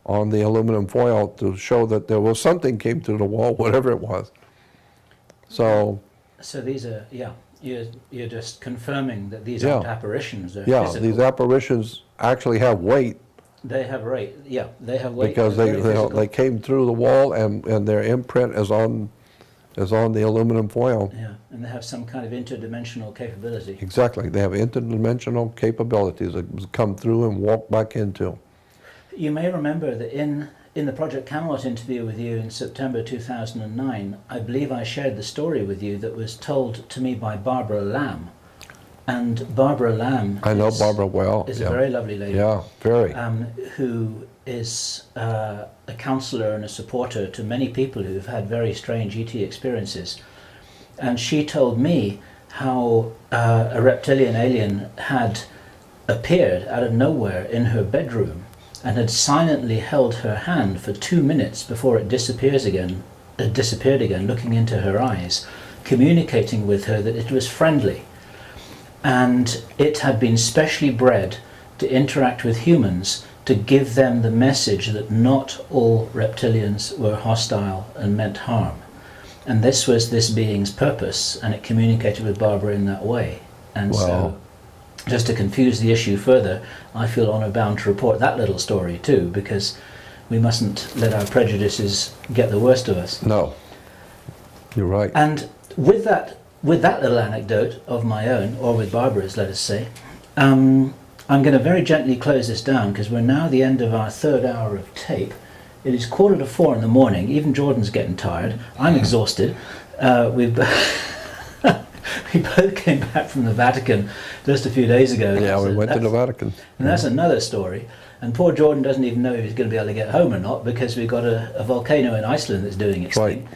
on the aluminum foil to show that there was something came through the wall, whatever it was. So these are, yeah, you're just confirming that these aren't apparitions. They're physical. These apparitions actually have weight. They have weight. Yeah, they have weight because they came through the wall, and their imprint is on the aluminum foil. Yeah, and they have some kind of interdimensional capability. Exactly, they have interdimensional capabilities that come through and walk back into. You may remember that in the Project Avalon interview with you in September 2009, I believe I shared the story with you that was told to me by Barbara Lamb. And Barbara Lamb... I know Barbara well. ...is a very lovely lady. Yeah, very. Who is a counselor and a supporter to many people who've had very strange ET experiences. And she told me how a reptilian alien had appeared out of nowhere in her bedroom and had silently held her hand for 2 minutes before it disappeared again, looking into her eyes, communicating with her that it was friendly. And it had been specially bred to interact with humans to give them the message that not all reptilians were hostile and meant harm. And this was this being's purpose, and it communicated with Barbara in that way. And so, just to confuse the issue further, I feel honor bound to report that little story too, because we mustn't let our prejudices get the worst of us. No, you're right. And with that little anecdote of my own, or with Barbara's, let us say, I'm going to very gently close this down, because we're now at the end of our third hour of tape. It is 3:45 in the morning. Even Jordan's getting tired. I'm exhausted. We both came back from the Vatican just a few days ago. Yeah, we went to the Vatican. And that's another story. And poor Jordan doesn't even know if he's going to be able to get home or not, because we've got a volcano in Iceland that's doing its thing.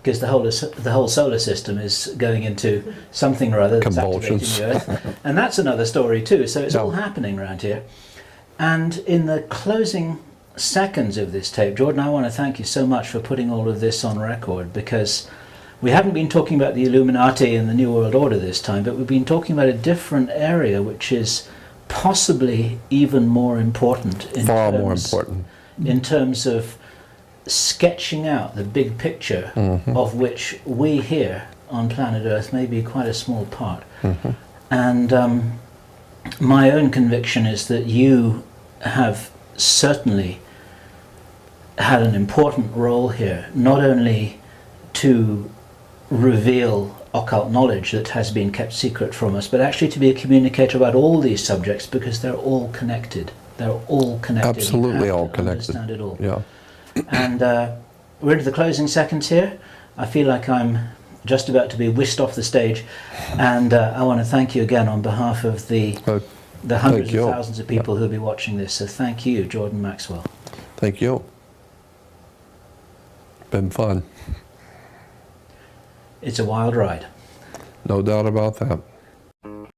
Because the whole solar system is going into something or other that's activating the Earth. And that's another story too. So it's all happening around here. And in the closing seconds of this tape, Jordan, I want to thank you so much for putting all of this on record, because we haven't been talking about the Illuminati and the New World Order this time, but we've been talking about a different area which is possibly even more important in terms of sketching out the big picture of which we here on planet Earth may be quite a small part. And my own conviction is that you have certainly had an important role here, not only to reveal occult knowledge that has been kept secret from us, but actually to be a communicator about all these subjects, because they're all connected. They're all connected. Absolutely all connected. Understand it all. Yeah. And we're into the closing seconds here. I feel like I'm just about to be whisked off the stage, and I want to thank you again on behalf of the hundreds of thousands of people who'll be watching this. So thank you, Jordan Maxwell. Thank you. Been fun. It's a wild ride. No doubt about that.